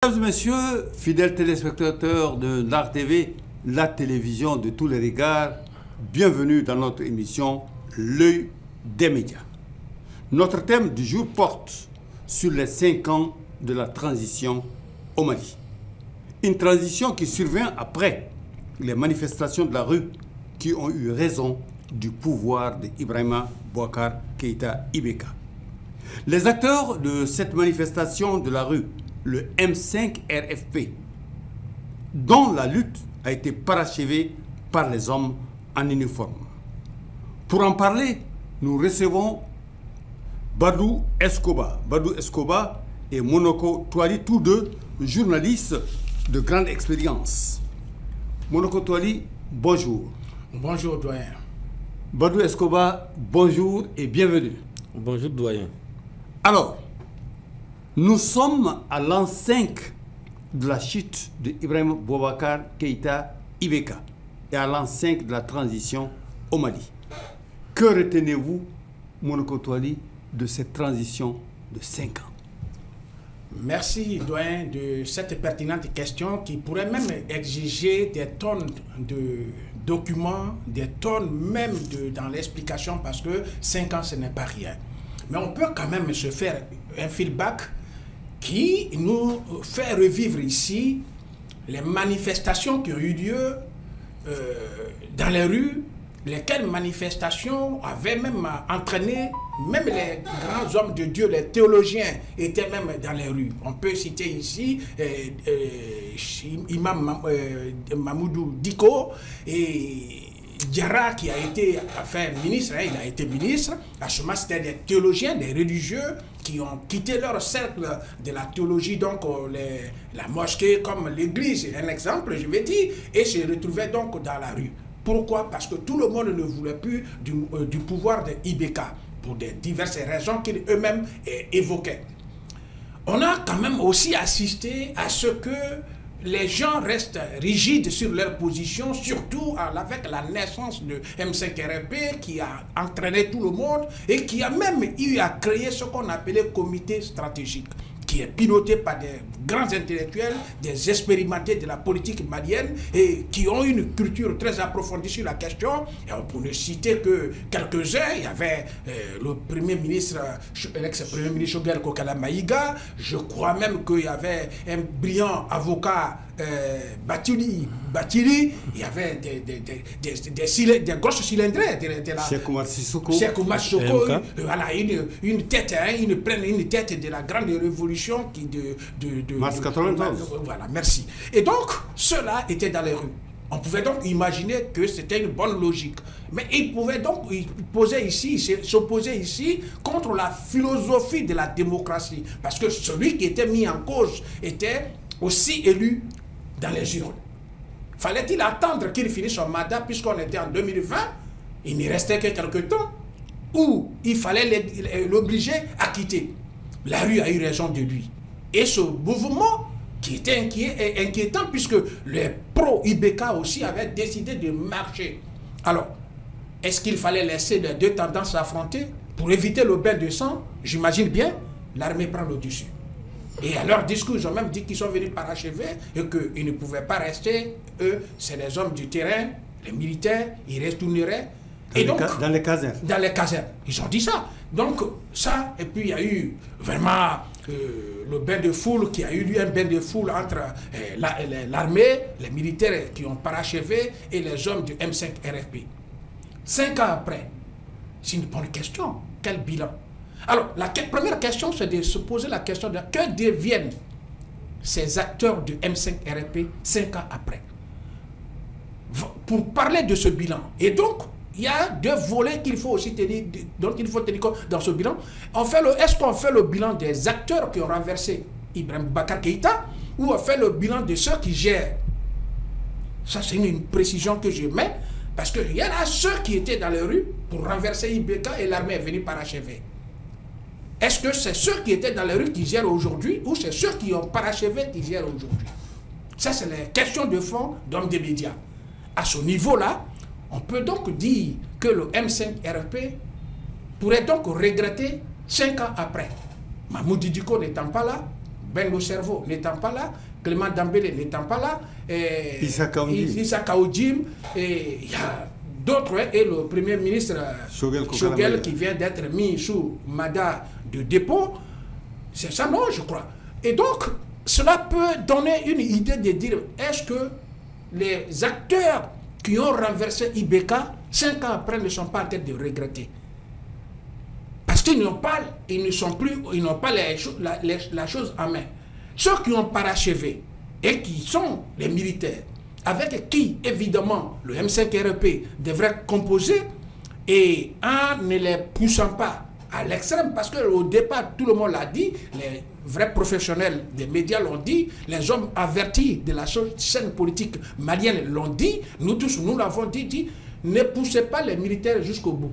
Mesdames et messieurs, fidèles téléspectateurs de NAR TV, la télévision de tous les regards, bienvenue dans notre émission L'œil des médias. Notre thème du jour porte sur les 5 ans de la transition au Mali. Une transition qui survient après les manifestations de la rue qui ont eu raison du pouvoir d'Ibrahima Boubacar Keïta Ibeka. Les acteurs de cette manifestation de la rue, le M5 RFP, dont la lutte a été parachevée par les hommes en uniforme. Pour en parler, nous recevons Badou Escoba. Badou Escoba et Monoko Touali, tous deux journalistes de grande expérience. Monoko Touali, bonjour. Bonjour, doyen. Badou Escoba, bonjour et bienvenue. Bonjour, doyen. Alors, nous sommes à l'an 5 de la chute d'Ibrahima Boubacar Keïta Ibeka et à l'an 5 de la transition au Mali. Que retenez-vous, Monoko Touali, de cette transition de 5 ans? Merci, doyen, de cette pertinente question qui pourrait même exiger des tonnes de documents, des tonnes même dans l'explication, parce que 5 ans, ce n'est pas rien. Mais on peut quand même se faire un feedback qui nous fait revivre ici les manifestations qui ont eu lieu dans les rues, lesquelles manifestations avaient même entraîné, même les grands hommes de Dieu, les théologiens étaient même dans les rues. On peut citer ici Imam Mamoudou Diko et Diarra qui a été ministre, il a été ministre. À ce moment, c'était des théologiens, des religieux qui ont quitté leur cercle de la théologie, donc la mosquée comme l'église, un exemple, je vais dire, et se retrouvaient donc dans la rue. Pourquoi? Parce que tout le monde ne voulait plus du pouvoir de Ibeka, pour des diverses raisons qu'ils eux-mêmes évoquaient. On a quand même aussi assisté à ce que les gens restent rigides sur leur position, surtout avec la naissance de M5RFP qui a entraîné tout le monde et qui a même eu à créer ce qu'on appelait comité stratégique, qui est piloté par des grands intellectuels, des expérimentés de la politique malienne et qui ont une culture très approfondie sur la question. Et on peut ne citer que quelques-uns. Il y avait le Premier ministre, l'ex-Premier ministre Choguel Kokala Maïga. Je crois même qu'il y avait un brillant avocat Batili, il y avait des grosses cylindrées de la Cheikh Oumar Sissoko, voilà, une tête de la grande révolution qui de mars 92. Voilà, merci. Et donc, ceux-là étaient dans les rues. On pouvait donc imaginer que c'était une bonne logique. Mais ils pouvaient donc s'opposer ici contre la philosophie de la démocratie. Parce que celui qui était mis en cause était aussi élu dans les urnes. Fallait-il attendre qu'il finisse son mandat puisqu'on était en 2020? Il n'y restait que quelques temps. Ou il fallait l'obliger à quitter. La rue a eu raison de lui. Et ce mouvement qui était inquiétant puisque les pro-Ibeka aussi avaient décidé de marcher. Alors, est-ce qu'il fallait laisser les deux tendances s'affronter pour éviter le bain de sang? J'imagine bien, l'armée prend le dessus. Et à leur discours, ils ont même dit qu'ils sont venus parachever et qu'ils ne pouvaient pas rester. Eux, c'est les hommes du terrain, les militaires, ils retourneraient. Dans les casernes. Dans les casernes. Ils ont dit ça. Donc, ça, et puis il y a eu vraiment le bain de foule qui a eu lieu, un bain de foule entre l'armée, les militaires qui ont parachevé et les hommes du M5 RFP. 5 ans après, c'est une bonne question. Quel bilan? Alors, la première question, c'est de se poser la question de que deviennent ces acteurs du M5 RFP 5 ans après? Pour parler de ce bilan. Et donc, il y a deux volets qu'il faut aussi dont il faut tenir compte dans ce bilan. Est-ce qu'on fait le bilan des acteurs qui ont renversé Ibrahima Boubacar Keïta ou on fait le bilan de ceux qui gèrent? Ça, c'est une précision que je mets parce qu'il y en a ceux qui étaient dans les rues pour renverser Ibeka et l'armée est venue parachever. Est-ce que c'est ceux qui étaient dans les rues qui gèrent aujourd'hui ou c'est ceux qui ont parachevé qui gèrent aujourd'hui? Ça, c'est les questions de fond d'hommes des médias. À ce niveau-là, on peut donc dire que le M5RFP pourrait donc regretter 5 ans après. Mamoudou Diko n'étant pas là, Bengo Cerveau n'étant pas là, Clément Dambélé n'étant pas là, Issa Kaoudjim, et il y a d'autres, et le Premier ministre Choguel qui vient d'être mis sous mandat de dépôt. C'est ça, non, je crois. Et donc, cela peut donner une idée de dire, est-ce que les acteurs qui ont renversé Ibeka, 5 ans après, ne sont pas en train de regretter? Parce qu'ils n'ont pas, ils n'ont pas la chose en main. Ceux qui ont parachevé et qui sont les militaires, avec qui, évidemment, le M5RP devrait composer, et en ne les poussant pas à l'extrême, parce qu'au départ, tout le monde l'a dit, les vrais professionnels des médias l'ont dit, les hommes avertis de la scène politique malienne l'ont dit, nous tous, nous l'avons dit, ne poussez pas les militaires jusqu'au bout.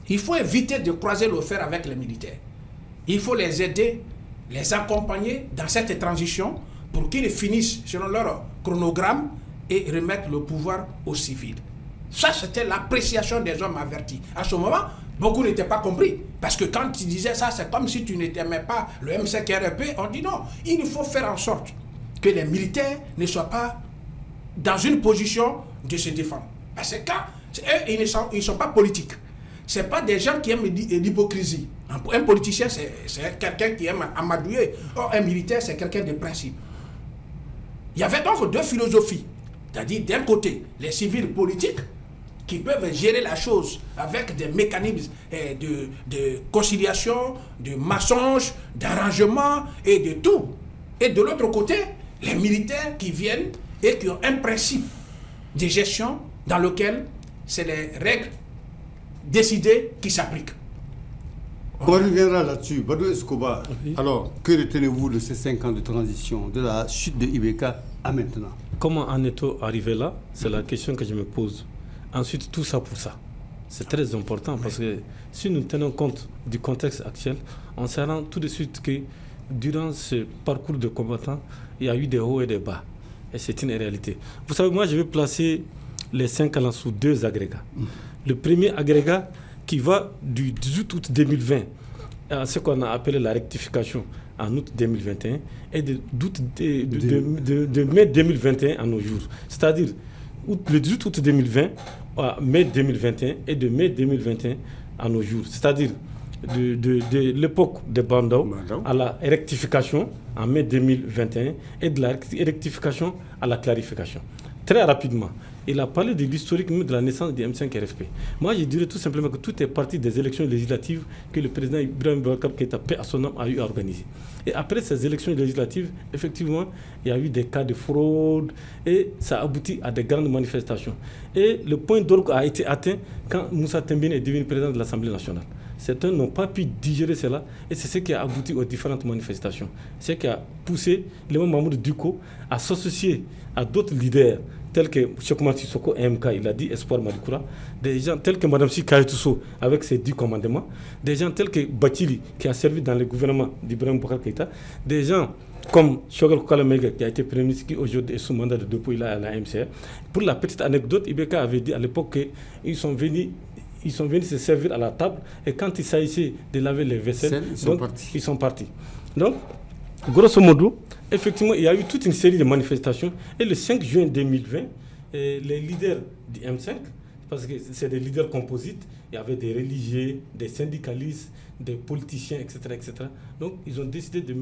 Il faut éviter de croiser le fer avec les militaires. Il faut les aider, les accompagner dans cette transition pour qu'ils finissent selon leur chronogramme et remettre le pouvoir aux civils. Ça, c'était l'appréciation des hommes avertis. À ce moment, beaucoup n'étaient pas compris. Parce que quand ils disaient ça, c'est comme si tu n'aimais pas le M5RP. On dit non, il faut faire en sorte que les militaires ne soient pas dans une position de se défendre. Parce que eux, ils ne sont pas politiques. Ce n'est pas des gens qui aiment l'hypocrisie. Un politicien, c'est quelqu'un qui aime amadouer. Or, un militaire, c'est quelqu'un de principe. Il y avait donc deux philosophies. C'est-à-dire, d'un côté, les civils politiques qui peuvent gérer la chose avec des mécanismes de conciliation, de mensonge, d'arrangement et de tout. Et de l'autre côté, les militaires qui viennent et qui ont un principe de gestion dans lequel c'est les règles décidées qui s'appliquent. On reviendra là-dessus. Badou Escobar, alors, que retenez-vous de ces 5 ans de transition, de la chute de Ibeka à maintenant? Comment en est-on arrivé là? C'est la question que je me pose. Ensuite, tout ça pour ça. C'est très important parce que si nous tenons compte du contexte actuel, on se rend tout de suite que durant ce parcours de combattants, il y a eu des hauts et des bas. Et c'est une réalité. Vous savez, moi, je vais placer les 5 ans sous 2 agrégats. Le premier agrégat qui va du 18 août 2020 à ce qu'on a appelé la rectification en août 2021 et de mai 2021 à nos jours. C'est-à-dire le 18 août 2020 à mai 2021 et de mai 2021 à nos jours. C'est-à-dire de l'époque de Bandao à la rectification en mai 2021 et de la rectification à la clarification. Très rapidement, il a parlé de l'historique de la naissance du M5RFP. Moi, je dirais tout simplement que tout est parti des élections législatives que le président Ibrahim Boubacar Keïta, paix à son nom, a eu à organiser. Et après ces élections législatives, effectivement, il y a eu des cas de fraude et ça a abouti à des grandes manifestations. Et le point d'orgue a été atteint quand Moussa Tembine est devenu président de l'Assemblée nationale. Certains n'ont pas pu digérer cela et c'est ce qui a abouti aux différentes manifestations. C'est ce qui a poussé l'imam Mahmoud Diko à s'associer à d'autres leaders tels que Cheikh Oumar Sissoko, MK, il a dit Espoir Malikoura, des gens tels que Mme Sikaye Tousso avec ses 10 commandements, des gens tels que Batili qui a servi dans le gouvernement d'Ibrahim Boubacar Keïta, des gens comme Choguel Koukala Maïga qui a été Premier ministre, qui aujourd'hui est sous mandat de dépôt, il a à la MCR. Pour la petite anecdote, Ibeka avait dit à l'époque qu'ils sont venus se servir à la table et quand il s'agissait de laver les vaisselles, ils sont partis. Donc, grosso modo, effectivement, il y a eu toute une série de manifestations et le 5 juin 2020, les leaders du M5, parce que c'est des leaders composites, il y avait des religieux, des syndicalistes, des politiciens, etc., etc. Donc, ils ont décidé de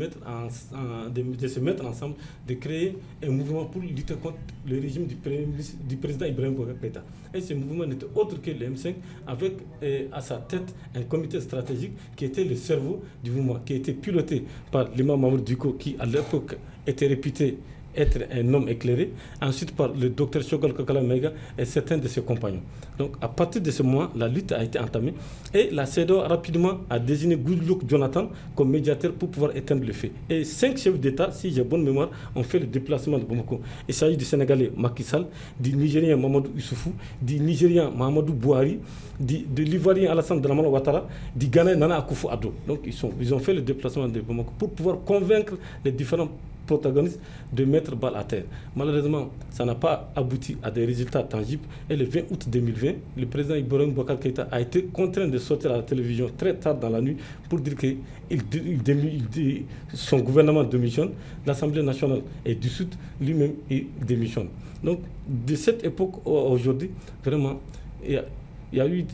se mettre ensemble, de créer un mouvement pour lutter contre le régime du président Ibrahim Boubacar Keïta. Et ce mouvement n'était autre que le M5, avec à sa tête un comité stratégique qui était le cerveau du mouvement, qui était piloté par l'imam Mahmoud Diko, qui à l'époque était réputé être un homme éclairé, ensuite par le docteur Choguel Koukala Maïga et certains de ses compagnons. Donc à partir de ce moment, la lutte a été entamée et la CEDEAO rapidement a désigné Goodluck Jonathan comme médiateur pour pouvoir éteindre le feu. Et 5 chefs d'État, si j'ai bonne mémoire, ont fait le déplacement de Bamako. Il s'agit du Sénégalais Macky Sall, du Nigérien Mamadou Issoufou, du Nigérien Mahamadou Bouhari, de l'Ivoirien Alassane Dramane Ouattara, du Ghana Nana Akufo-Addo. Donc ils ont fait le déplacement de Bamako pour pouvoir convaincre les différents protagonistes de mettre balle à terre. Malheureusement, ça n'a pas abouti à des résultats tangibles. Et le 20 août 2020, le président Ibrahim Boubacar Keïta a été contraint de sortir à la télévision très tard dans la nuit pour dire que son gouvernement démissionne, l'Assemblée nationale est dissoute, lui-même il démissionne. Donc, de cette époque à aujourd'hui, vraiment, il y a eu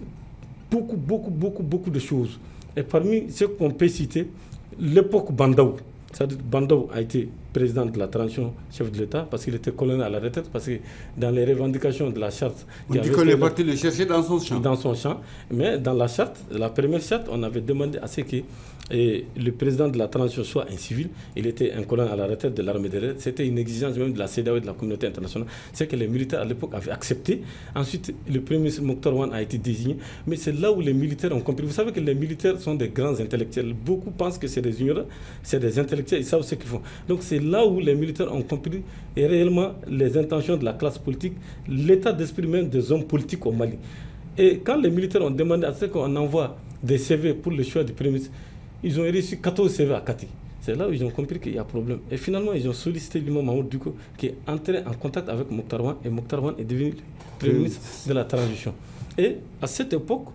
beaucoup de choses. Et parmi ce qu'on peut citer, l'époque Bandaou. C'est-à-dire Bandaou a été président de la transition, chef de l'État, parce qu'il était colonel à la retraite, parce que dans les revendications de la charte... On dit qu'on est parti le chercher dans son champ. Dans son champ. Mais dans la charte, la première charte, on avait demandé à ce que le président de la transition soit un civil. Il était un colonel à la retraite de l'armée de l'air. C'était une exigence même de la CEDEAO et de la communauté internationale. C'est que les militaires à l'époque avaient accepté. Ensuite, le premier ministre Mokhtar Ouane a été désigné. Mais c'est là où les militaires ont compris. Vous savez que les militaires sont des grands intellectuels. Beaucoup pensent que c'est des ignorants, c'est des intellectuels, ils savent ce qu'ils font. Donc c'est là où les militaires ont compris et réellement les intentions de la classe politique, l'état d'esprit même des hommes politiques au Mali. Et quand les militaires ont demandé à ce qu'on envoie des CV pour le choix du premier ministre, ils ont reçu 14 CV à Kati. C'est là où ils ont compris qu'il y a problème. Et finalement, ils ont sollicité l'imam Mahmoud Diko, qui est entré en contact avec Mokhtar Ouane, et Mokhtar Ouane est devenu le premier ministre de la transition. Et à cette époque,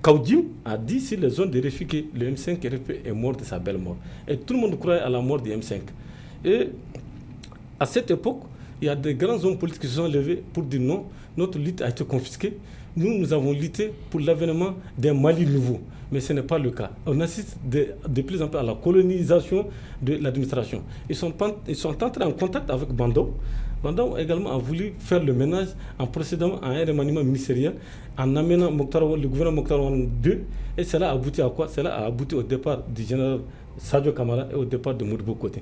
Kaoudim a dit sur les zones de réfugiés que le M5 RP est mort de sa belle mort. Et tout le monde croyait à la mort du M5. Et à cette époque, il y a des grands hommes politiques qui se sont levés pour dire non, notre lutte a été confisquée. Nous avons lutté pour l'avènement d'un Mali nouveau. Mais ce n'est pas le cas. On assiste de plus en plus à la colonisation de l'administration. Ils sont entrés en contact avec Bandaou. Bandaou également a voulu faire le ménage en procédant à un remaniement ministériel, en amenant le gouvernement Mokhtar Ouane II. Et cela a abouti à quoi? Cela a abouti au départ du général Sadio Kamara et au départ de Modibo Koté.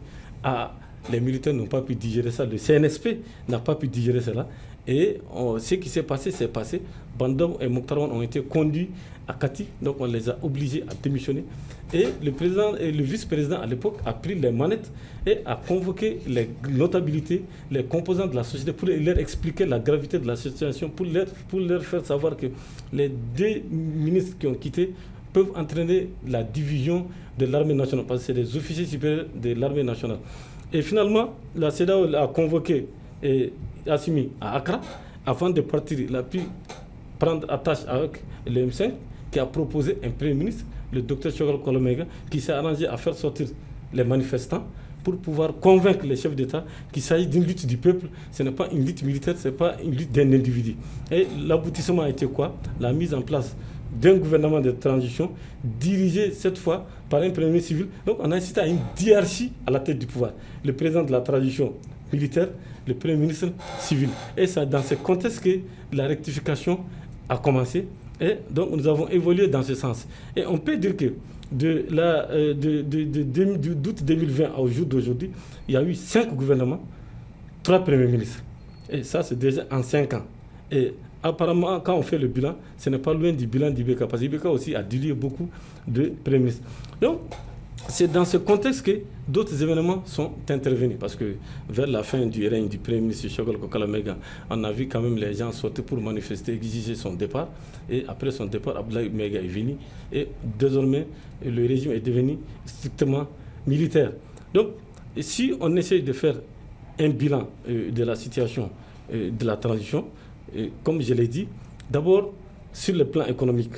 Les militaires n'ont pas pu digérer ça. Le CNSP n'a pas pu digérer cela. Et ce qui s'est passé, c'est passé. Bandaou et Mokhtar Ouane ont été conduits à Kati, donc on les a obligés à démissionner. Et le président et le vice-président à l'époque a pris les manettes et a convoqué les notabilités, les composants de la société pour leur expliquer la gravité de la situation, pour leur faire savoir que les deux ministres qui ont quitté peuvent entraîner la division de l'armée nationale, parce que c'est des officiers supérieurs de l'armée nationale. Et finalement, la CEDEAO a convoqué Assimi à Accra. Avant de partir, il a pu prendre attache avec le M5 qui a proposé un premier ministre, le docteur Choguel Kolomega, qui s'est arrangé à faire sortir les manifestants pour pouvoir convaincre les chefs d'État qu'il s'agit d'une lutte du peuple. Ce n'est pas une lutte militaire, ce n'est pas une lutte d'un individu. Et l'aboutissement a été quoi? La mise en place d'un gouvernement de transition dirigé cette fois par un premier ministre civil. Donc on a assisté à une hiérarchie à la tête du pouvoir. Le président de la transition militaire, le premier ministre civil. Et c'est dans ce contexte que la rectification a commencé. Et donc nous avons évolué dans ce sens. Et on peut dire que d'août 2020 au jour d'aujourd'hui, il y a eu 5 gouvernements, 3 premiers ministres. Et ça, c'est déjà en 5 ans. Et apparemment, quand on fait le bilan, ce n'est pas loin du bilan d'Ibeka, parce qu'Ibeka aussi a dilué beaucoup de premiers ministres. Donc, c'est dans ce contexte que d'autres événements sont intervenus, parce que vers la fin du règne du Premier ministre Choguel Kolomega, on a vu quand même les gens sortir pour manifester, exiger son départ. Et après son départ, Abdoulaye Mega est venu. Et désormais, le régime est devenu strictement militaire. Donc, si on essaie de faire un bilan de la situation de la transition, comme je l'ai dit, d'abord sur le plan économique,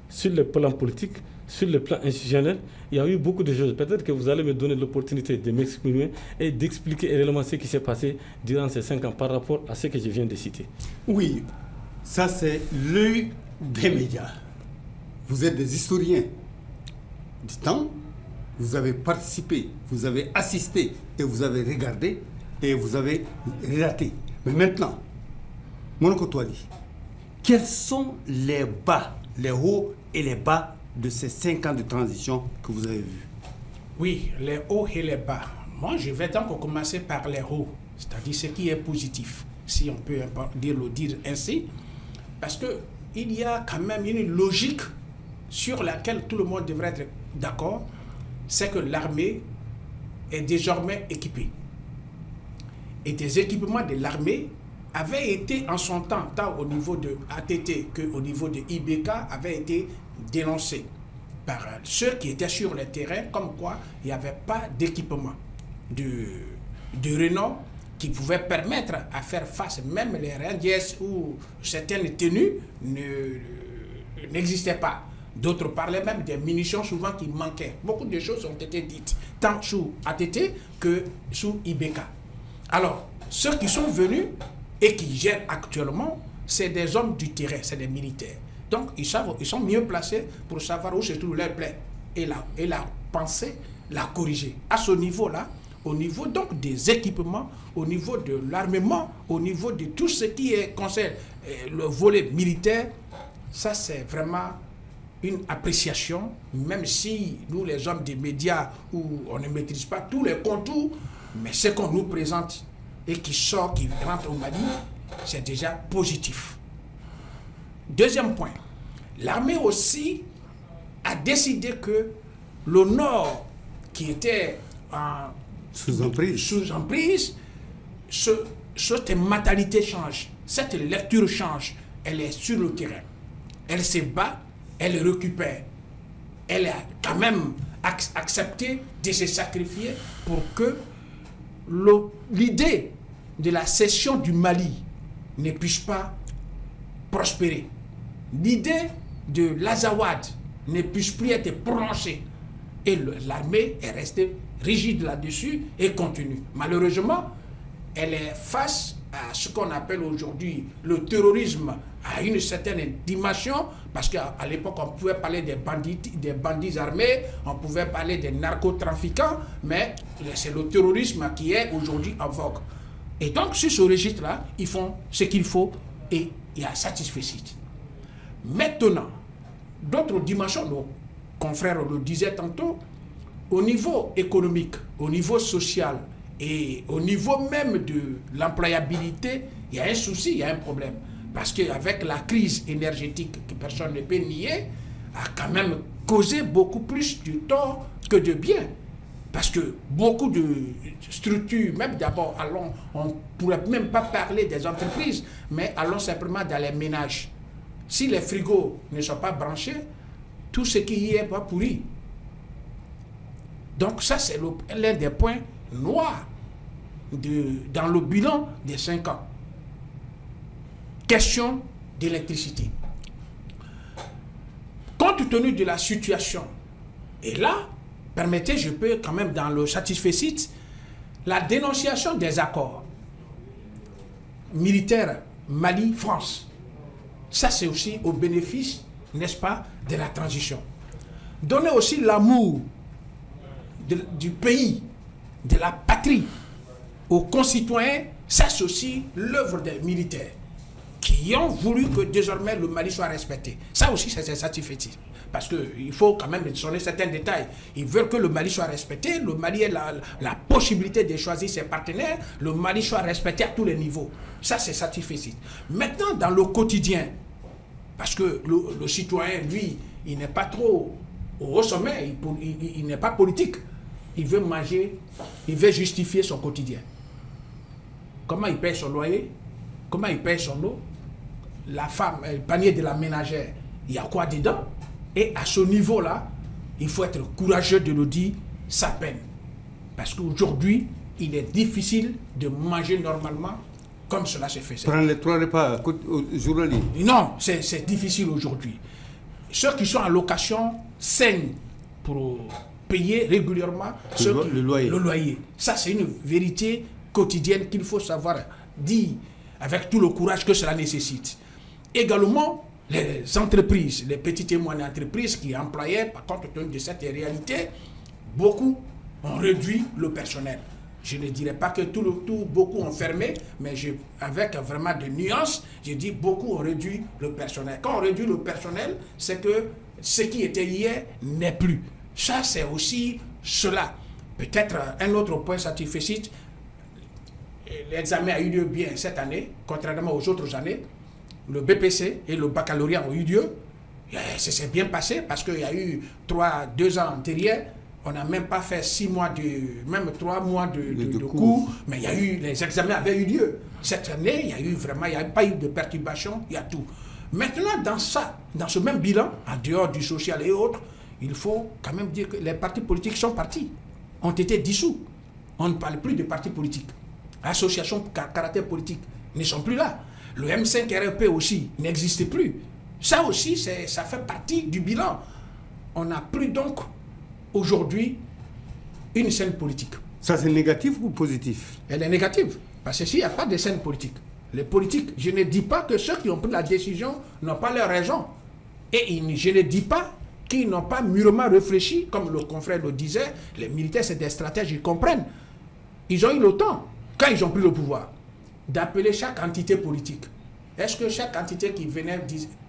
sur le plan politique, sur le plan institutionnel, il y a eu beaucoup de choses. Peut-être que vous allez me donner l'opportunité de m'exprimer et d'expliquer réellement ce qui s'est passé durant ces 5 ans par rapport à ce que je viens de citer. Oui, ça c'est l'œil des médias. Vous êtes des historiens du temps, vous avez participé, vous avez assisté et vous avez regardé et vous avez relaté. Mais maintenant, Monoko Touali, quels sont les bas, les hauts et les bas de ces 5 ans de transition que vous avez vus? Oui, les hauts et les bas. Moi, je vais donc commencer par les hauts, c'est-à-dire ce qui est positif, si on peut le dire ainsi, parce qu'il y a quand même une logique sur laquelle tout le monde devrait être d'accord, c'est que l'armée est désormais équipée. Et des équipements de l'armée avaient été en son tant au niveau de ATT qu'au niveau de IBK, avaient été dénoncés. par ceux qui étaient sur le terrain, comme quoi il n'y avait pas d'équipement de renom qui pouvait permettre à faire face, même les Rangers où certaines tenues n'existaient pas. D'autres parlaient même des munitions souvent qui manquaient. Beaucoup de choses ont été dites, tant sous ATT que sous IBK. Alors, ceux qui sont venus et qui gèrent actuellement, c'est des hommes du terrain, c'est des militaires. Donc, ils sont mieux placés pour savoir où se trouve leur plaie et la penser, la corriger. À ce niveau-là, au niveau donc des équipements, au niveau de l'armement, au niveau de tout ce qui concerne le volet militaire, ça c'est vraiment une appréciation, même si nous les hommes des médias, où on ne maîtrise pas tous les contours, mais ce qu'on nous présente et qui sort, qui rentre au Mali, c'est déjà positif. Deuxième point, l'armée aussi a décidé que le Nord, qui était sous emprise, cette mentalité change, cette lecture change, elle est sur le terrain, elle se bat, elle récupère, elle a quand même accepté de se sacrifier pour que l'idée de la cession du Mali ne puisse pas prospérer. L'idée de l'Azawad ne puisse plus être prononcée. Et l'armée est restée rigide là-dessus et continue. Malheureusement, elle est face à ce qu'on appelle aujourd'hui le terrorisme à une certaine dimension, parce qu'à l'époque, on pouvait parler des bandits armés, on pouvait parler des narcotrafiquants, mais c'est le terrorisme qui est aujourd'hui en vogue. Et donc, sur ce registre-là, ils font ce qu'il faut et il y a satisfecit. Maintenant, d'autres dimensions, nos confrères le disaient tantôt, au niveau économique, au niveau social et au niveau même de l'employabilité, il y a un souci, il y a un problème. Parce qu'avec la crise énergétique que personne ne peut nier, a quand même causé beaucoup plus de tort que de bien. Parce que beaucoup de structures, même d'abord, on ne pourrait même pas parler des entreprises, mais allons simplement dans les ménages. Si les frigos ne sont pas branchés, tout ce qui y est va pourrir. Donc ça, c'est l'un des points noirs dans le bilan des 5 ans. Question d'électricité. Compte tenu de la situation, et là, permettez, je peux quand même dans le satisfecit, la dénonciation des accords militaires Mali-France. Ça, c'est aussi au bénéfice, n'est-ce pas, de la transition. Donner aussi l'amour du pays, de la patrie aux concitoyens, ça c'est aussi l'œuvre des militaires qui ont voulu que désormais le Mali soit respecté. Ça aussi c'est satisfait. Parce qu'il faut quand même donner certains détails. Ils veulent que le Mali soit respecté, le Mali ait la possibilité de choisir ses partenaires, le Mali soit respecté à tous les niveaux. Ça c'est satisfait. Maintenant dans le quotidien, parce que le citoyen, lui, il n'est pas trop au sommet, il n'est pas politique. Il veut manger, il veut justifier son quotidien. Comment il paye son loyer? Comment il paye son eau? La femme, le panier de la ménagère, il y a quoi dedans? Et à ce niveau-là, il faut être courageux de le dire, ça peine. Parce qu'aujourd'hui, il est difficile de manger normalement comme cela se fait. Prendre les 3 repas journaliers. Non, c'est difficile aujourd'hui. Ceux qui sont en location saignent pour payer régulièrement le loyer. Ça, c'est une vérité quotidienne qu'il faut savoir dire avec tout le courage que cela nécessite. Également, les entreprises, les petites et moyennes entreprises qui employaient, par contre, de cette réalité, beaucoup ont réduit le personnel. Je ne dirais pas que beaucoup ont fermé, mais avec vraiment de nuances, je dis beaucoup ont réduit le personnel. Quand on réduit le personnel, c'est que ce qui était hier n'est plus. Ça, c'est aussi cela. Peut-être un autre point satisfait. L'examen a eu lieu bien cette année, contrairement aux autres années. Le BPC et le baccalauréat ont eu lieu. Ça s'est bien passé parce qu'il y a eu 2 ans antérieurs. On n'a même pas fait 6 mois même 3 mois de cours, mais les examens avaient eu lieu. Cette année, il n'y a pas eu de perturbation, il y a tout. Maintenant, dans ce même bilan, en dehors du social et autres, il faut quand même dire que les partis politiques sont partis, ont été dissous. On ne parle plus de partis politiques. Associations caractère politique ne sont plus là. Le M5-RP aussi n'existe plus. Ça aussi, ça fait partie du bilan. On n'a plus donc aujourd'hui une scène politique. Ça, c'est négatif ou positif? Elle est négative. Parce que s'il n'y a pas de scène politique, les politiques, je ne dis pas que ceux qui ont pris la décision n'ont pas leur raison. Et je ne dis pas qu'ils n'ont pas mûrement réfléchi, comme le confrère le disait, les militaires, c'est des stratèges, ils comprennent. Ils ont eu le temps, quand ils ont pris le pouvoir, d'appeler chaque entité politique. Est-ce que chaque entité qui venait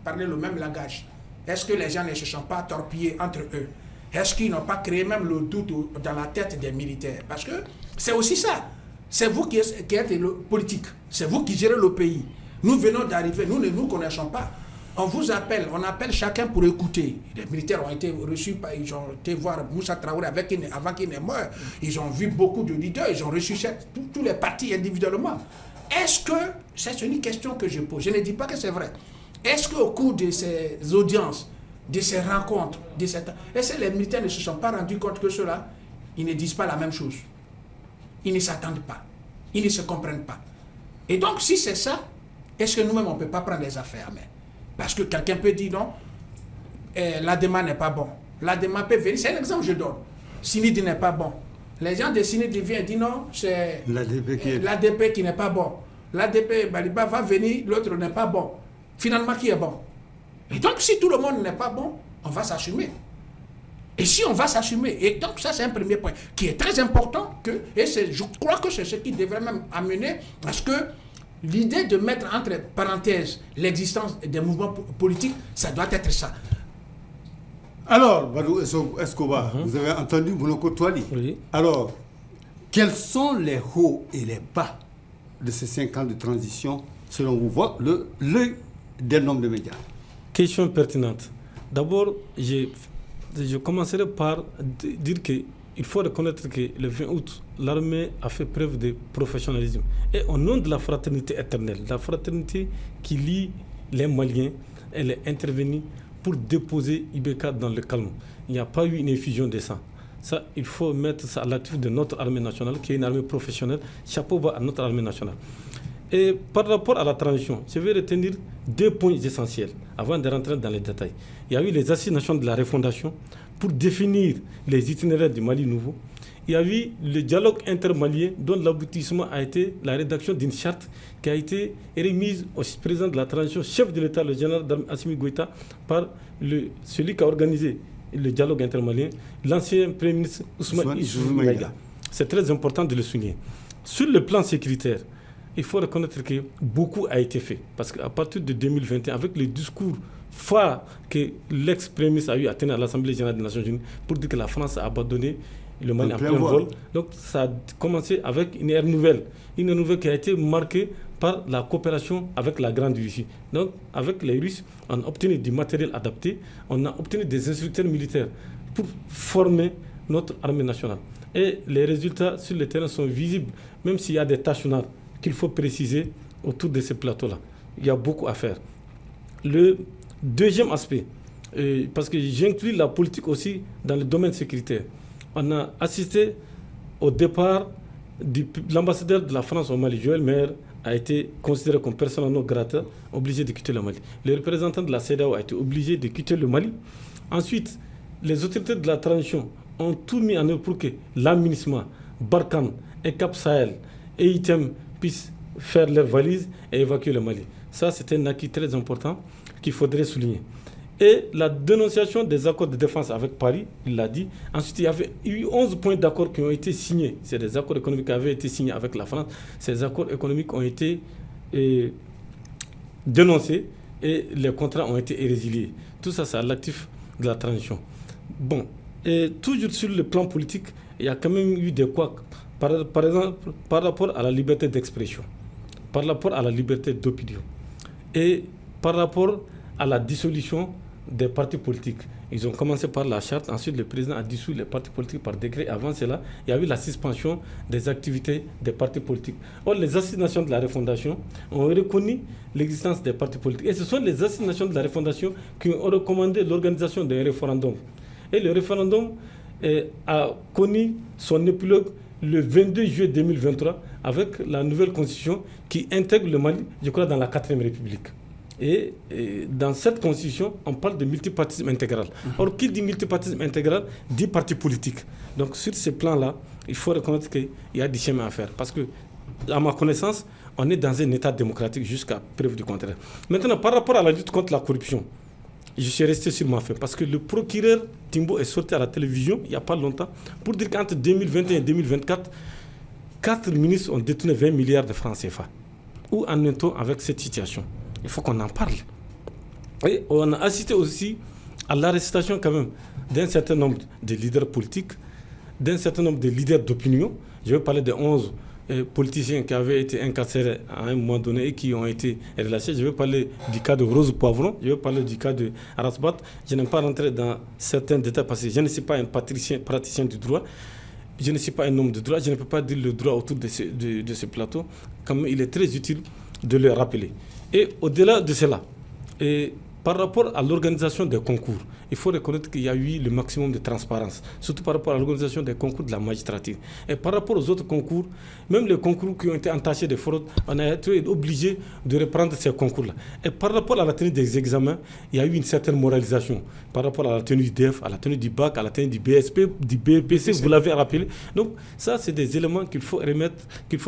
parler le même langage, est-ce que les gens ne se sont pas torpillés entre eux? Est-ce qu'ils n'ont pas créé même le doute dans la tête des militaires? Parce que c'est aussi ça. C'est vous qui êtes le politique. C'est vous qui gérez le pays. Nous venons d'arriver, nous ne nous connaissons pas. On vous appelle, on appelle chacun pour écouter. Les militaires ont été reçus, ils ont été voir Moussa Traoré avant qu'il ne meure. Ils ont vu beaucoup de leaders, ils ont reçu tous les partis individuellement. Est-ce que, c'est une question que je pose, je ne dis pas que c'est vrai. Est-ce qu'au cours de ces audiences, de ces rencontres, est-ce que les militaires ne se sont pas rendus compte que ceux-là, ils ne disent pas la même chose? Ils ne s'attendent pas, ils ne se comprennent pas. Et donc, si c'est ça, est-ce que nous-mêmes, on ne peut pas prendre les affaires? Mais parce que quelqu'un peut dire non, l'ADEMA n'est pas bon. L'ADEMA peut venir, c'est un exemple que je donne. Sinid n'est pas bon. Les gens de Sinid viennent et disent non, c'est l'ADP qui n'est pas bon. L'ADP, Baliba va venir, l'autre n'est pas bon. Finalement, qui est bon? Et donc, si tout le monde n'est pas bon, on va s'assumer. Et si on va s'assumer, et donc ça c'est un premier point qui est très important, et je crois que c'est ce qui devrait même amener à ce que l'idée de mettre entre parenthèses l'existence des mouvements politiques, ça doit être ça. Alors, Badou Escobar, vous avez entendu Bounoko Touali. Oui. Alors, quels sont les hauts et les bas de ces 5 ans de transition, selon vous, l'œil d'un homme de médias? Question pertinente. D'abord, je commencerai par dire qu'il faut reconnaître que le 20 août, l'armée a fait preuve de professionnalisme. Et au nom de la fraternité éternelle, la fraternité qui lie les Maliens, elle est intervenue pour déposer Ibeka dans le calme. Il n'y a pas eu une effusion de sang. Ça, il faut mettre ça à l'actif de notre armée nationale, qui est une armée professionnelle. Chapeau bas à notre armée nationale. Et par rapport à la transition, je vais retenir 2 points essentiels avant de rentrer dans les détails. Il y a eu les assises nationales de la refondation pour définir les itinéraires du Mali nouveau. Il y a eu le dialogue intermalien dont l'aboutissement a été la rédaction d'une charte qui a été remise au président de la transition, chef de l'État, le général Assimi Goïta, par celui qui a organisé le dialogue intermalien, l'ancien Premier ministre Ousmane Maïga. C'est très important de le souligner. Sur le plan sécuritaire, il faut reconnaître que beaucoup a été fait. Parce qu'à partir de 2021, avec le discours phare que l'ex-Premier ministre a eu à tenir à l'Assemblée générale des Nations Unies pour dire que la France a abandonné le Mali en plein vol. Donc ça a commencé avec une ère nouvelle. Une ère nouvelle qui a été marquée par la coopération avec la Grande Russie. Donc avec les Russes, on a obtenu du matériel adapté, on a obtenu des instructeurs militaires pour former notre armée nationale. Et les résultats sur le terrain sont visibles, même s'il y a des tâches noires qu'il faut préciser autour de ces plateaux-là. Il y a beaucoup à faire. Le deuxième aspect, parce que j'inclus la politique aussi dans le domaine sécuritaire, on a assisté au départ de l'ambassadeur de la France au Mali, Joël Maire, a été considéré comme persona non grata, obligé de quitter le Mali. Le représentant de la CEDEAO a été obligé de quitter le Mali. Ensuite, les autorités de la transition ont tout mis en œuvre pour que l'administration, Barkhane et Cap Sahel et ITEM puissent faire leurs valises et évacuer le Mali. Ça, c'est un acquis très important qu'il faudrait souligner. Et la dénonciation des accords de défense avec Paris, il l'a dit. Ensuite, il y avait eu 11 points d'accords qui ont été signés. C'est des accords économiques qui avaient été signés avec la France. Ces accords économiques ont été dénoncés et les contrats ont été résiliés. Tout ça, c'est à l'actif de la transition. Bon, et toujours sur le plan politique, il y a quand même eu des couacs. Par exemple, par rapport à la liberté d'expression, par rapport à la liberté d'opinion et par rapport à la dissolution des partis politiques. Ils ont commencé par la charte, ensuite le président a dissous les partis politiques par décret. Avant cela, il y a eu la suspension des activités des partis politiques. Or, les assises nationales de la refondation ont reconnu l'existence des partis politiques. Et ce sont les assises nationales de la refondation qui ont recommandé l'organisation d'un référendum. Et le référendum a connu son épilogue le 22 juillet 2023 avec la nouvelle constitution qui intègre le Mali, je crois, dans la 4e République. Et dans cette constitution, on parle de multipartisme intégral. Or, qui dit multipartisme intégral dit parti politique. Donc, sur ce plan-là, il faut reconnaître qu'il y a du chemin à faire. Parce que, à ma connaissance, on est dans un état démocratique jusqu'à preuve du contraire. Maintenant, par rapport à la lutte contre la corruption, je suis resté sur ma fin. Parce que le procureur Timbo est sorti à la télévision il n'y a pas longtemps pour dire qu'entre 2021 et 2024, 4 ministres ont détourné 20 milliards de francs CFA. Où en est-on avec cette situation? Il faut qu'on en parle. Et on a assisté aussi à l'arrestation quand même d'un certain nombre de leaders politiques, d'un certain nombre de leaders d'opinion. Je vais parler de 11 politiciens qui avaient été incarcérés à un moment donné et qui ont été relâchés. Je vais parler du cas de Rose Poivron, je vais parler du cas de Arasbat. Je n'aime pas rentrer dans certains détails parce que je ne suis pas un praticien du droit. Je ne suis pas un homme de droit. Je ne peux pas dire le droit autour de ce plateau. Comme il est très utile de le rappeler. Et au-delà de cela, par rapport à l'organisation des concours, il faut reconnaître qu'il y a eu le maximum de transparence, surtout par rapport à l'organisation des concours de la magistrature. Et par rapport aux autres concours, même les concours qui ont été entachés de fraude, on a été obligé de reprendre ces concours-là. Et par rapport à la tenue des examens, il y a eu une certaine moralisation par rapport à la tenue du DEF, à la tenue du BAC, à la tenue du BSP, du BPC, vous l'avez rappelé. Donc ça, c'est des éléments qu'il faut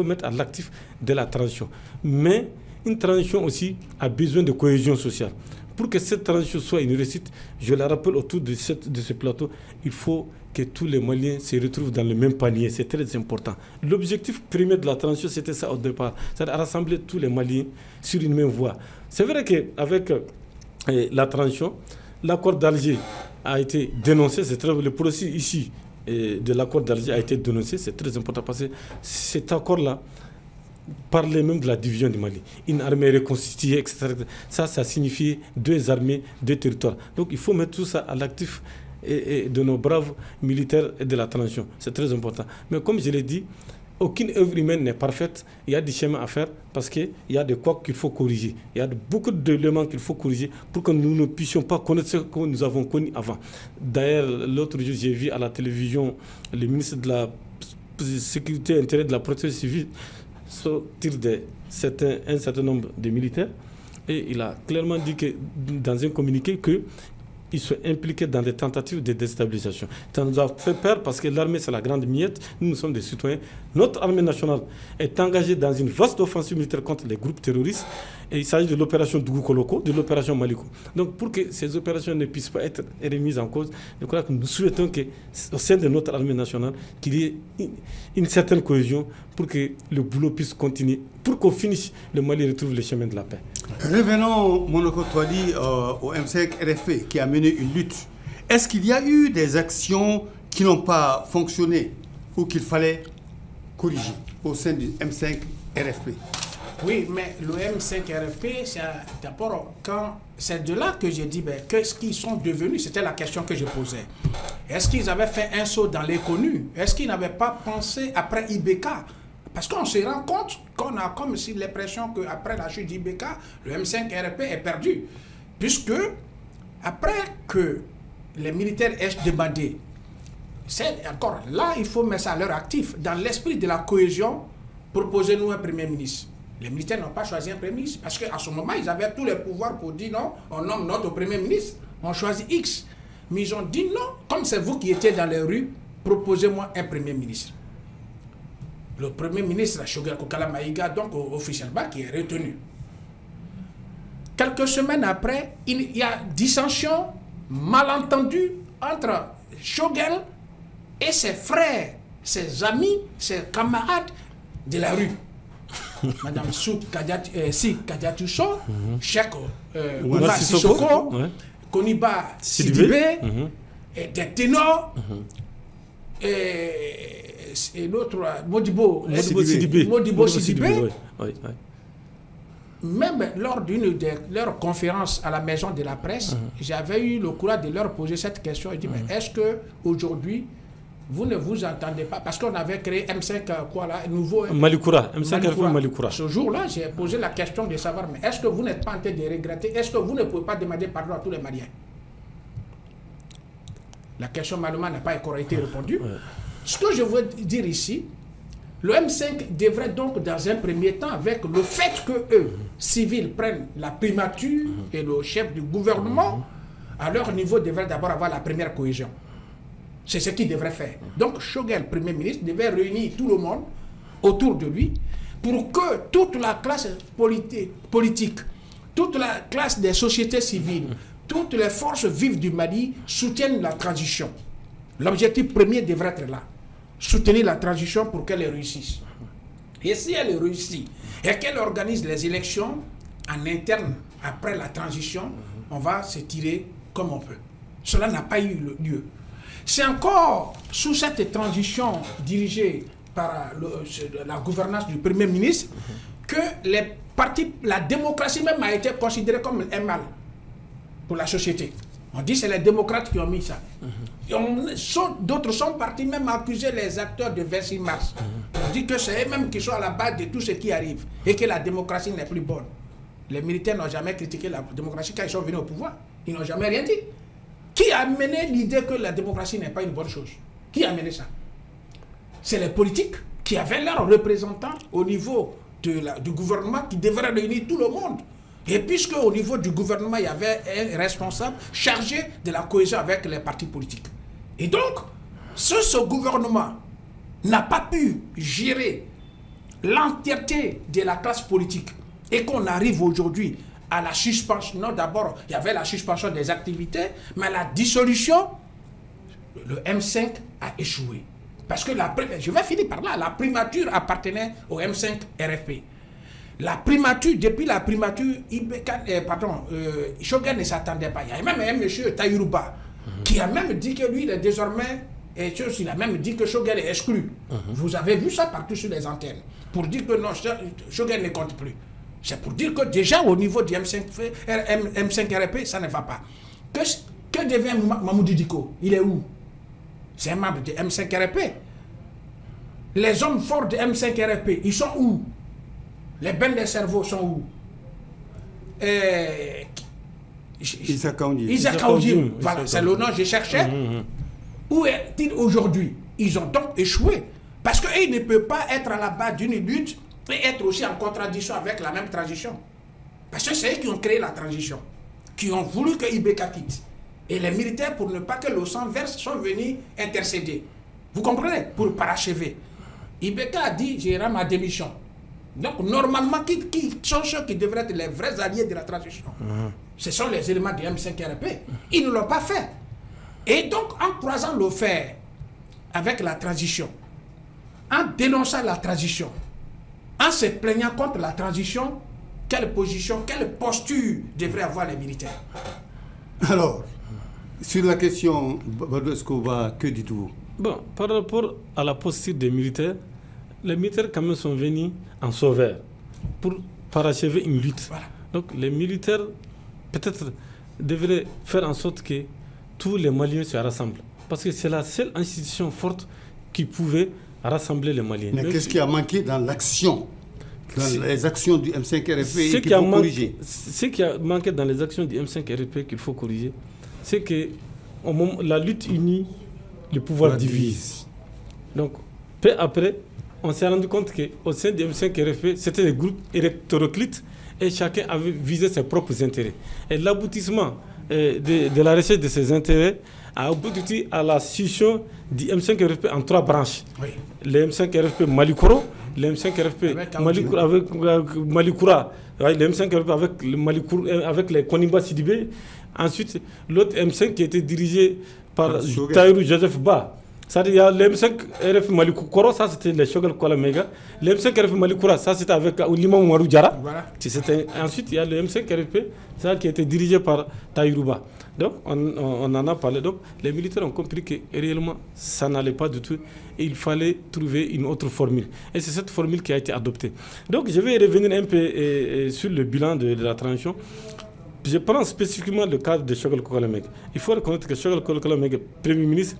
mettre à l'actif de la transition. Mais une transition aussi a besoin de cohésion sociale. Pour que cette transition soit une réussite, je la rappelle autour de ce plateau, il faut que tous les Maliens se retrouvent dans le même panier. C'est très important. L'objectif premier de la transition, c'était ça au départ. C'est-à-dire rassembler tous les Maliens sur une même voie. C'est vrai qu'avec la transition, l'accord d'Alger a été dénoncé. C'est très, le processus ici de l'accord d'Alger a été dénoncé. C'est très important parce que cet accord-là parlait même de la division du Mali. Une armée reconstituée, etc. Ça signifie 2 armées, 2 territoires. Donc il faut mettre tout ça à l'actif de nos braves militaires et de la transition. C'est très important. Mais comme je l'ai dit, aucune œuvre humaine n'est parfaite. Il y a des chemins à faire parce qu'il y a des couacs qu'il faut corriger. Il y a beaucoup d'éléments qu'il faut corriger pour que nous ne puissions pas connaître ce que nous avons connu avant. D'ailleurs, l'autre jour, j'ai vu à la télévision le ministre de la Sécurité intérieure de la Protection civile sortir un certain nombre de militaires et il a clairement dit que dans un communiqué qu'ils sont impliqués dans des tentatives de déstabilisation. Ça nous a fait peur parce que l'armée c'est la grande miette, nous sommes des citoyens. Notre armée nationale est engagée dans une vaste offensive militaire contre les groupes terroristes et il s'agit de l'opération Dougou Koloko, de l'opération Maliko. Donc pour que ces opérations ne puissent pas être remises en cause, je crois que nous souhaitons qu'au sein de notre armée nationale, qu'il y ait une certaine cohésion pour que le boulot puisse continuer, pour qu'au finish, le Mali retrouve le chemin de la paix. Revenons, Monoko Touali, au M5 RFP qui a mené une lutte. Est-ce qu'il y a eu des actions qui n'ont pas fonctionné ou qu'il fallait corriger au sein du M5 RFP? Oui, mais le M5 RFP, c'est d'abord c'est de là que j'ai dit, qu'est-ce qu'ils sont devenus? C'était la question que je posais. Est-ce qu'ils avaient fait un saut dans l'inconnu? Est-ce qu'ils n'avaient pas pensé après IBK? Parce qu'on se rend compte qu'on a comme si l'impression qu'après la chute d'IBK, le M5 RFP est perdu. Puisque, après que les militaires aient demandé, c'est encore là, il faut mettre ça à leur actif, dans l'esprit de la cohésion, proposez-nous un premier ministre. Les militaires n'ont pas choisi un premier ministre parce qu'à ce moment, ils avaient tous les pouvoirs pour dire non, on nomme notre premier ministre, on choisit X. Mais ils ont dit non, comme c'est vous qui étiez dans les rues, proposez-moi un premier ministre. Le premier ministre, Choguel Kokala Maïga, donc officiellement, qui est retenu. Quelques semaines après, il y a dissension, malentendu entre Choguel et ses frères, ses amis, ses camarades de la rue. Madame Souk Kadiatoucho, Cheikh Oumar Sissoko, Koniba Sidibé, et des ténors, et l'autre, Modibo Sidibé. Même lors d'une de leurs conférences à la maison de la presse, j'avais eu le courage de leur poser cette question. Je dis, mais est-ce qu'aujourd'hui, vous ne vous entendez pas? Parce qu'on avait créé M5, nouveau... Malikoura, M5 Malikoura. Ce jour-là, j'ai posé la question de savoir, mais est-ce que vous n'êtes pas en train de regretter? Est-ce que vous ne pouvez pas demander pardon à tous les Maliens? La question malheureusement n'a pas encore été répondue. Ce que je veux dire ici, le M5 devrait donc dans un premier temps, avec le fait que eux, civils, prennent la primature et le chef du gouvernement, à leur niveau devrait d'abord avoir la première cohésion. C'est ce qu'il devrait faire. Donc Choguel, Premier ministre, devait réunir tout le monde autour de lui pour que toute la classe politique, toute la classe des sociétés civiles, toutes les forces vives du Mali soutiennent la transition. L'objectif premier devrait être là. Soutenir la transition pour qu'elle réussisse. Et si elle réussit et qu'elle organise les élections en interne après la transition, on va se tirer comme on peut. Cela n'a pas eu lieu. C'est encore sous cette transition dirigée par la gouvernance du Premier ministre que la démocratie même a été considérée comme un mal pour la société. On dit que c'est les démocrates qui ont mis ça. D'autres sont partis même accuser les acteurs de 26 mars. On dit que c'est eux-mêmes qui sont à la base de tout ce qui arrive et que la démocratie n'est plus bonne. Les militaires n'ont jamais critiqué la démocratie quand ils sont venus au pouvoir. Ils n'ont jamais rien dit. Qui a amené l'idée que la démocratie n'est pas une bonne chose? Qui a amené ça? C'est les politiques qui avaient leurs représentants au niveau du gouvernement qui devraient réunir tout le monde. Et puisque au niveau du gouvernement, il y avait un responsable chargé de la cohésion avec les partis politiques. Et donc, ce gouvernement n'a pas pu gérer l'entièreté de la classe politique et qu'on arrive aujourd'hui à la suspension, non d'abord, il y avait la suspension des activités, mais la dissolution, le M5 a échoué. Parce que je vais finir par là, la primature appartenait au M5 RFP. La primature, depuis la primature, Choguel ne s'attendait pas. Il y a même un monsieur Taïrouba qui a même dit que lui, il est désormais, il a même dit que Choguel est exclu. Vous avez vu ça partout sur les antennes. Pour dire que non, Choguel ne compte plus. C'est pour dire que déjà au niveau du M5 RP, ça ne va pas. Que devient Mamoudou Diko? Il est où? C'est un membre du M5 RP. Les hommes forts du M5 RP, ils sont où? Les bains des cerveaux sont où? Isaac Aoudjim. Voilà, c'est le nom que je cherchais. Où est-il aujourd'hui? Ils ont donc échoué. Parce qu'ils ne peuvent pas être à la base d'une lutte et être aussi en contradiction avec la même transition. Parce que c'est eux qui ont créé la transition, qui ont voulu que Ibeka quitte. Et les militaires, pour ne pas que le sang verse, sont venus intercéder. Vous comprenez? Pour parachever. Ibeka a dit, j'ai ma démission. Donc, normalement, qui sont ceux qui devraient être les vrais alliés de la transition? Ce sont les éléments du M5RP. Ils ne l'ont pas fait. Et donc, en croisant le fer avec la transition, en dénonçant la transition, en se plaignant contre la transition, quelle position, quelle posture devraient avoir les militaires? Alors, sur la question, Badou Escobar, que dites-vous? Bon, par rapport à la posture des militaires, les militaires quand même sont venus en sauveur pour parachever une lutte. Voilà. Donc les militaires peut-être devraient faire en sorte que tous les Maliens se rassemblent. Parce que c'est la seule institution forte qui pouvait rassembler les Maliens. Mais qu'est-ce qui a manqué dans l'action, dans les actions du M5RP qu'il faut corriger? Ce qui a manqué dans les actions du M5RP qu'il faut corriger, c'est que la lutte unie, le pouvoir divise. Donc, peu après, on s'est rendu compte qu'au sein du M5RP, c'était des groupes hétéroclites et chacun avait visé ses propres intérêts. Et l'aboutissement de la recherche de ces intérêts a abouti à la scission du M5RP en 3 branches. Oui. Le M5RP Malikoro, le M5RP Malikoura, le M5RP avec les Konimba Sidibé. Ensuite, l'autre M5 qui était dirigé par Taïrou Joseph Ba. C'est-à-dire, il y a le M5RF Malikoro, ça c'était le Choguel Kolamega. Le M5RF Malikoura, ça c'était avec Oulima Oumarou Diara. Voilà. Ensuite, il y a le M5RP, ça qui a été dirigé par Taïrouba. Donc, on en a parlé. Donc, les militaires ont compris que réellement, ça n'allait pas du tout. Et il fallait trouver une autre formule. Et c'est cette formule qui a été adoptée. Donc, je vais revenir un peu sur le bilan de la transition. Je prends spécifiquement le cadre de Choguel Kolamega. Il faut reconnaître que Choguel Kolamega, Premier ministre,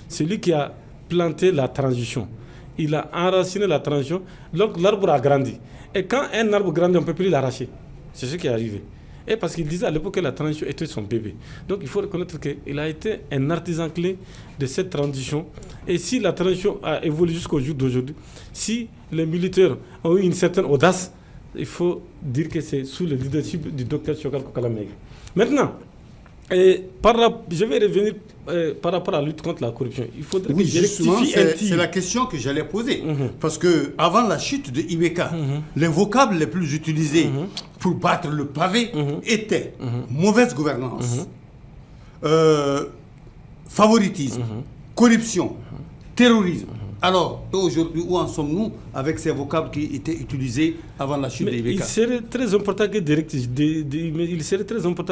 c'est lui qui a planté la transition. Il a enraciné la transition, donc l'arbre a grandi. Et quand un arbre grandit, on ne peut plus l'arracher. C'est ce qui est arrivé. Et parce qu'il disait à l'époque que la transition était son bébé. Donc il faut reconnaître qu'il a été un artisan clé de cette transition. Et si la transition a évolué jusqu'au jour d'aujourd'hui, si les militaires ont eu une certaine audace, il faut dire que c'est sous le leadership du docteur Choguel Kokala Maïga. Maintenant, je vais revenir par rapport à la lutte contre la corruption. Il faudrait que je rectifie un tir. C'est la question que j'allais poser. Parce qu'avant la chute de Ibeka, les vocables les plus utilisés pour battre le pavé étaient mauvaise gouvernance, favoritisme, corruption, terrorisme. Alors, aujourd'hui, où en sommes-nous avec ces vocables qui étaient utilisés avant la chute de Ibeka? Il serait très important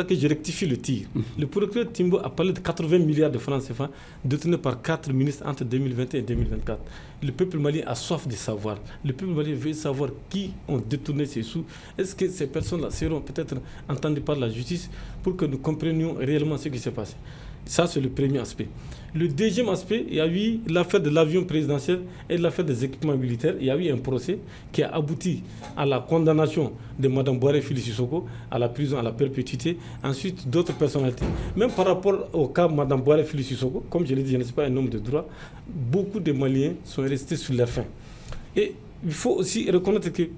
que je rectifie le tir. Le procureur Timbo a parlé de 80 milliards de francs CFA détenus par 4 ministres entre 2021 et 2024. Le peuple malien a soif de savoir. Le peuple malien veut savoir qui ont détourné ces sous. Est-ce que ces personnes-là seront peut-être entendues par la justice pour que nous comprenions réellement ce qui s'est passé? Ça, c'est le premier aspect. Le deuxième aspect, il y a eu l'affaire de l'avion présidentiel et l'affaire des équipements militaires. Il y a eu un procès qui a abouti à la condamnation de Mme Boiré Fili Sissoko à la prison à la perpétuité. Ensuite, d'autres personnalités. Même par rapport au cas de Mme Boiré Fili Sissoko, comme je l'ai dit, je ne suis pas un homme de droit, beaucoup de Maliens sont restés sur leur faim. Et il faut aussi reconnaître qu'il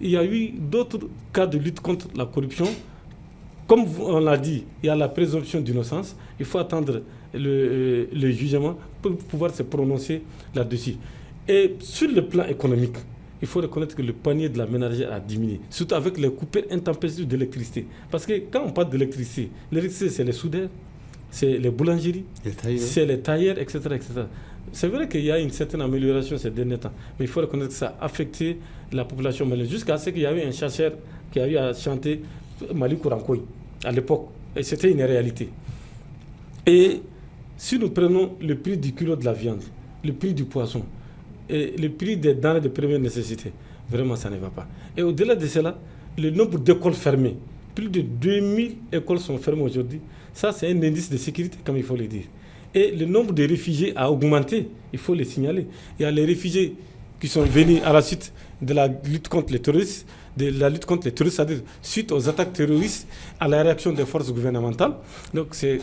y a eu d'autres cas de lutte contre la corruption. Comme on l'a dit, il y a la présomption d'innocence. Il faut attendre le jugement pour pouvoir se prononcer là-dessus. Et sur le plan économique, il faut reconnaître que le panier de la ménagère a diminué, surtout avec les coupures intempestives d'électricité. Parce que quand on parle d'électricité, l'électricité, c'est les soudeurs, c'est les boulangeries, c'est les tailleurs, etc., etc. C'est vrai qu'il y a une certaine amélioration ces derniers temps, mais il faut reconnaître que ça a affecté la population malienne, jusqu'à ce qu'il y a eu un chasseur qui a eu à chanter Mali Kourankoy à l'époque, et c'était une réalité. Et si nous prenons le prix du kilo de la viande, le prix du poisson, et le prix des denrées de première nécessité, vraiment ça ne va pas. Et au-delà de cela, le nombre d'écoles fermées, plus de 2000 écoles sont fermées aujourd'hui, ça c'est un indice de sécurité, comme il faut le dire. Et le nombre de réfugiés a augmenté, il faut le signaler. Il y a les réfugiés qui sont venus à la suite de la lutte contre les terroristes, c'est-à-dire suite aux attaques terroristes, à la réaction des forces gouvernementales. Donc ces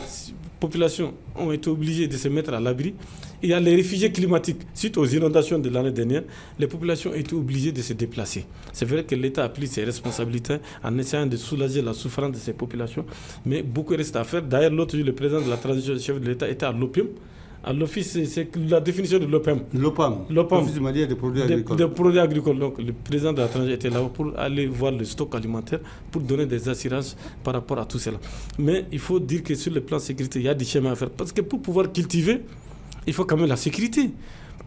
populations ont été obligées de se mettre à l'abri. Il y a les réfugiés climatiques. Suite aux inondations de l'année dernière, les populations ont été obligées de se déplacer. C'est vrai que l'État a pris ses responsabilités en essayant de soulager la souffrance de ces populations, mais beaucoup reste à faire. D'ailleurs, l'autre jour, le président de la transition, le chef de l'État, était à l'OPIM. À l'office, c'est la définition de l'OPAM. L'Office malien des produits agricoles. Des produits agricoles. Donc, le président de la transition était là pour aller voir le stock alimentaire, pour donner des assurances par rapport à tout cela. Mais il faut dire que sur le plan sécurité, il y a des chemins à faire. Parce que pour pouvoir cultiver, il faut quand même la sécurité.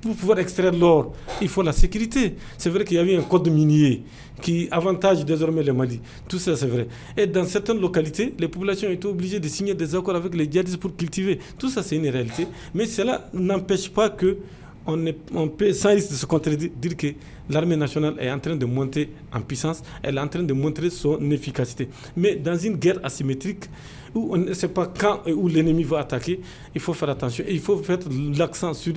Pour pouvoir extraire l'or, il faut la sécurité. C'est vrai qu'il y a eu un code minier qui avantage désormais le Mali. Tout ça, c'est vrai. Et dans certaines localités, les populations ont été obligées de signer des accords avec les djihadistes pour cultiver. Tout ça, c'est une réalité. Mais cela n'empêche pas que on peut, sans risque de se contredire, dire que l'armée nationale est en train de monter en puissance, elle est en train de montrer son efficacité. Mais dans une guerre asymétrique, où on ne sait pas quand et où l'ennemi va attaquer, il faut faire attention. Et il faut mettre l'accent sur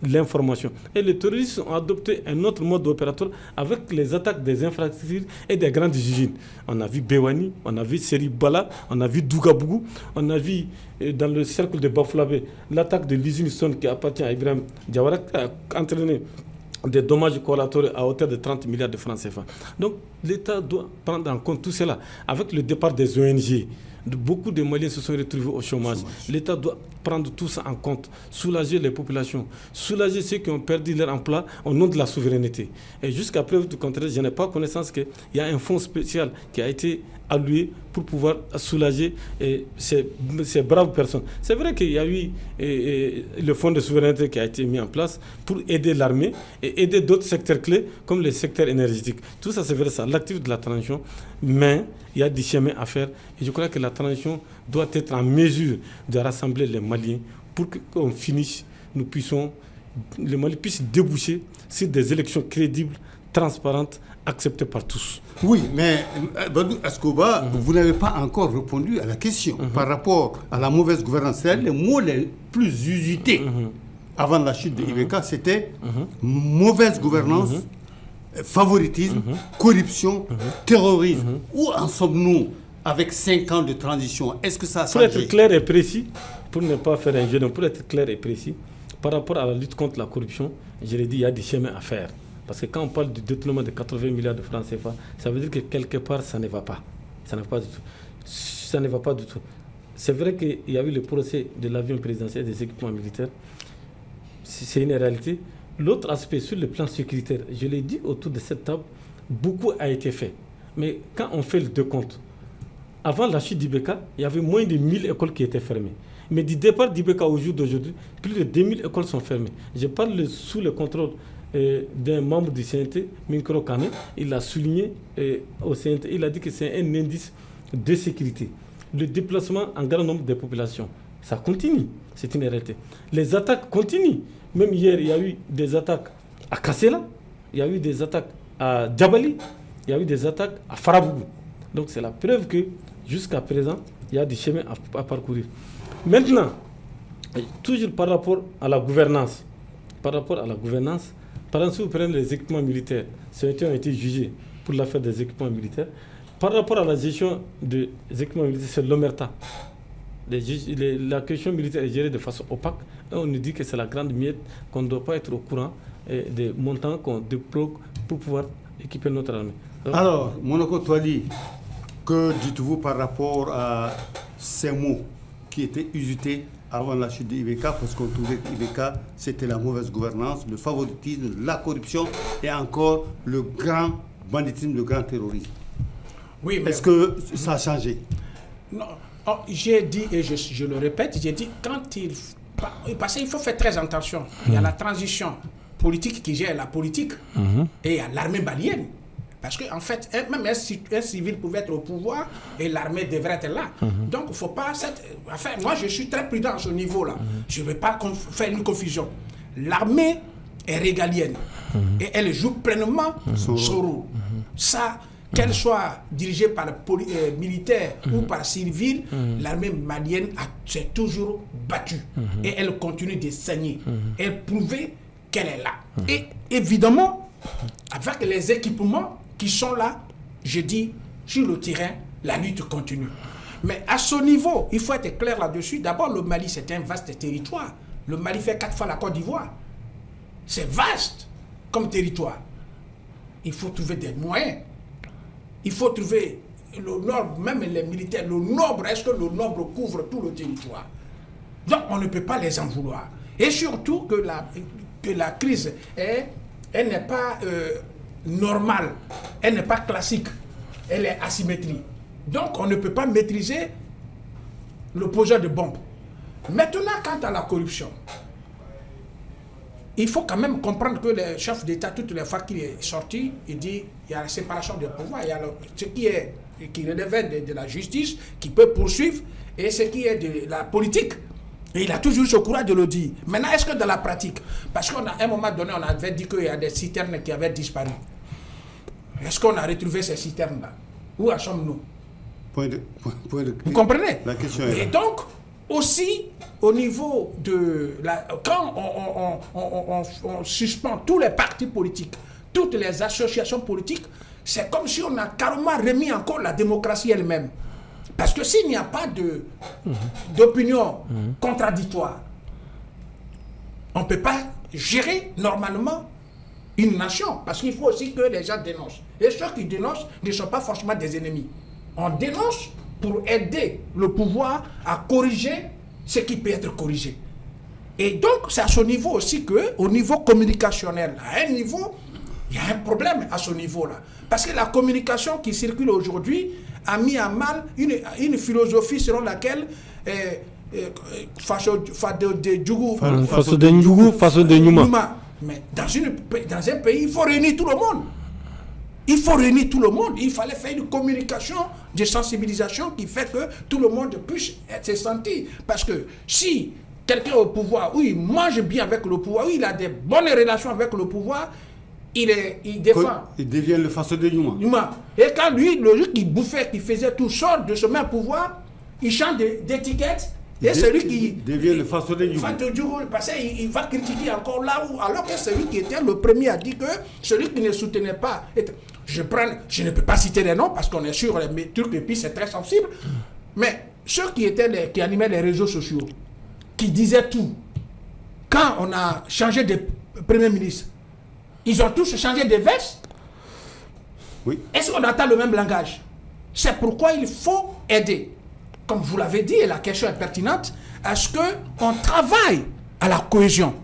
l'information. Et les terroristes ont adopté un autre mode opératoire avec les attaques des infrastructures et des grandes usines. On a vu Bewani, on a vu Seribala, on a vu Dougabougou, on a vu dans le cercle de Bafoulavé l'attaque de l'usine Son qui appartient à Ibrahim Diawara, qui a entraîné des dommages collatéraux à hauteur de 30 milliards de francs CFA. Donc l'État doit prendre en compte tout cela. Avec le départ des ONG, beaucoup de Maliens se sont retrouvés au chômage. L'État doit prendre tout ça en compte, soulager les populations, soulager ceux qui ont perdu leur emploi au nom de la souveraineté. Et jusqu'à preuve du contraire, je n'ai pas connaissance qu'il y a un fonds spécial qui a été alloué pour pouvoir soulager ces braves personnes. C'est vrai qu'il y a eu le fonds de souveraineté qui a été mis en place pour aider l'armée et aider d'autres secteurs clés comme les secteurs énergétiques. Tout ça, c'est vrai, ça, l'actif de la transition, mais il y a des chemins à faire. Et je crois que la transition doit être en mesure de rassembler les Maliens pour qu'on finisse, le Mali puisse déboucher sur des élections crédibles, transparentes, acceptées par tous. Oui, mais Badou Askoba, vous n'avez pas encore répondu à la question par rapport à la mauvaise gouvernance. Les mots les plus usités avant la chute de Ibeka, c'était mauvaise gouvernance, favoritisme, corruption, terrorisme. Où en sommes-nous avec 5 ans de transition, est-ce que ça a changé? Pour être clair et précis, pour ne pas faire un jeu, pour être clair et précis, par rapport à la lutte contre la corruption, je l'ai dit, il y a des chemins à faire. Parce que quand on parle du détournement de 80 milliards de francs CFA, ça veut dire que quelque part, ça ne va pas. Ça ne va pas du tout. Ça ne va pas du tout. C'est vrai qu'il y a eu le procès de l'avion présidentiel des équipements militaires. C'est une réalité. L'autre aspect, sur le plan sécuritaire, je l'ai dit autour de cette table, beaucoup a été fait. Mais quand on fait le décompte, avant la chute d'Ibeka, il y avait moins de 1000 écoles qui étaient fermées. Mais du départ d'Ibeka au jour d'aujourd'hui, plus de 2000 écoles sont fermées. Je parle sous le contrôle d'un membre du CNT, Minkro Kane. Il a souligné au CNT, il a dit que c'est un indice de sécurité. Le déplacement en grand nombre des populations, ça continue, c'est une réalité. Les attaques continuent. Même hier, il y a eu des attaques à Kassela, il y a eu des attaques à Djabali, il y a eu des attaques à Farabougou. Donc c'est la preuve que jusqu'à présent, il y a des chemins à parcourir. Maintenant, toujours par rapport à la gouvernance, par exemple, si vous prenez les équipements militaires, certains ont été jugés pour l'affaire des équipements militaires. Par rapport à la gestion des équipements militaires, c'est l'Omerta. La question militaire est gérée de façon opaque. Et on nous dit que c'est la grande miette, qu'on ne doit pas être au courant des montants qu'on déploie pour pouvoir équiper notre armée. Alors, Monoko Touali, que dites-vous par rapport à ces mots qui étaient usités avant la chute d'Ibeka, parce qu'on trouvait qu'Ibeka, c'était la mauvaise gouvernance, le favoritisme, la corruption et encore le grand banditisme, le grand terrorisme. Oui, mais est-ce que ça a changé? Non, j'ai dit, et je le répète, j'ai dit, parce qu'il faut faire très attention. Il y a la transition politique qui gère la politique et il y a l'armée malienne. Parce qu'en fait, même un civil pouvait être au pouvoir et l'armée devrait être là. Donc, il ne faut pas... Enfin, moi, je suis très prudent à ce niveau-là. Je ne vais pas faire une confusion. L'armée est régalienne et elle joue pleinement son rôle. Ça, qu'elle soit dirigée par militaire ou par civil, l'armée malienne s'est toujours battue. Et elle continue de saigner. Elle prouvait qu'elle est là. Et évidemment, avec les équipements qui sont là, je dis, sur le terrain, la lutte continue. Mais à ce niveau, il faut être clair là-dessus. D'abord, le Mali, c'est un vaste territoire. Le Mali fait 4 fois la Côte d'Ivoire. C'est vaste comme territoire. Il faut trouver des moyens. Il faut trouver le nombre, même les militaires, le nombre, est-ce que le nombre couvre tout le territoire? Donc, on ne peut pas les en vouloir. Et surtout que la crise, elle n'est pas... normale, elle n'est pas classique, elle est asymétrique. Donc on ne peut pas maîtriser le poseur de bombes. Maintenant, quant à la corruption, il faut quand même comprendre que le chef d'État, toutes les fois qu'il est sorti, il dit il y a la séparation des pouvoirs, il y a ce qui relève de la justice, qui peut poursuivre, et ce qui est de la politique. Et il a toujours eu ce courage de le dire. Maintenant, est-ce que dans la pratique, parce qu'à un moment donné, on avait dit qu'il y a des citernes qui avaient disparu. Est-ce qu'on a retrouvé ces citernes-là? Où en sommes-nous? Vous comprenez? La question est là. Et donc, aussi, au niveau de quand on suspend tous les partis politiques, toutes les associations politiques, c'est comme si on a carrément remis encore la démocratie elle-même. Parce que s'il n'y a pas d'opinion contradictoire, on ne peut pas gérer normalement une nation. Parce qu'il faut aussi que les gens dénoncent. Et ceux qui dénoncent ne sont pas forcément des ennemis. On dénonce pour aider le pouvoir à corriger ce qui peut être corrigé. Et donc, c'est à ce niveau aussi qu'au niveau communicationnel, à un niveau, il y a un problème à ce niveau-là. Parce que la communication qui circule aujourd'hui a mis à mal une philosophie selon laquelle mais dans un pays, il faut réunir tout le monde. Il faut réunir tout le monde. Il fallait faire une communication de sensibilisation qui fait que tout le monde puisse se sentir. Parce que si quelqu'un au pouvoir, où il mange bien avec le pouvoir, où il a des bonnes relations avec le pouvoir, il défend. Il devient le Faso de Numa. Et quand lui qui bouffait, qui faisait tout sort de ce même pouvoir, il change d'étiquette. Et celui qui devient le Faso de Numa. Parce qu'il va critiquer encore là où, alors que celui qui était le premier a dit que celui qui ne soutenait pas. Je ne peux pas citer les noms parce qu'on est sur les trucs et puis c'est très sensible. Mais ceux qui animaient les réseaux sociaux, qui disaient tout, quand on a changé de Premier ministre, ils ont tous changé de veste. Oui. Est-ce qu'on entend le même langage? C'est pourquoi il faut aider, comme vous l'avez dit, et la question est pertinente, à ce qu'on travaille à la cohésion.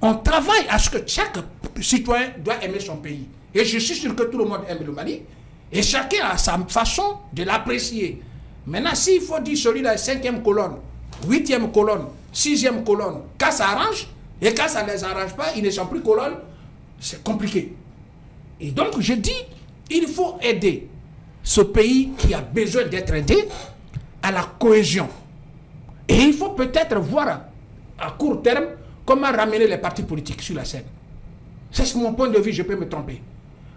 On travaille à ce que chaque citoyen doit aimer son pays. Et je suis sûr que tout le monde aime le Mali. Et chacun a sa façon de l'apprécier. Maintenant, s'il faut dire celui-là est 5e colonne, 8e colonne, 6e colonne, quand ça arrange, et quand ça ne les arrange pas, ils ne sont plus colonnes, c'est compliqué. Et donc, je dis, il faut aider ce pays qui a besoin d'être aidé à la cohésion. Et il faut peut-être voir à court terme comment ramener les partis politiques sur la scène. C'est mon point de vue, je peux me tromper.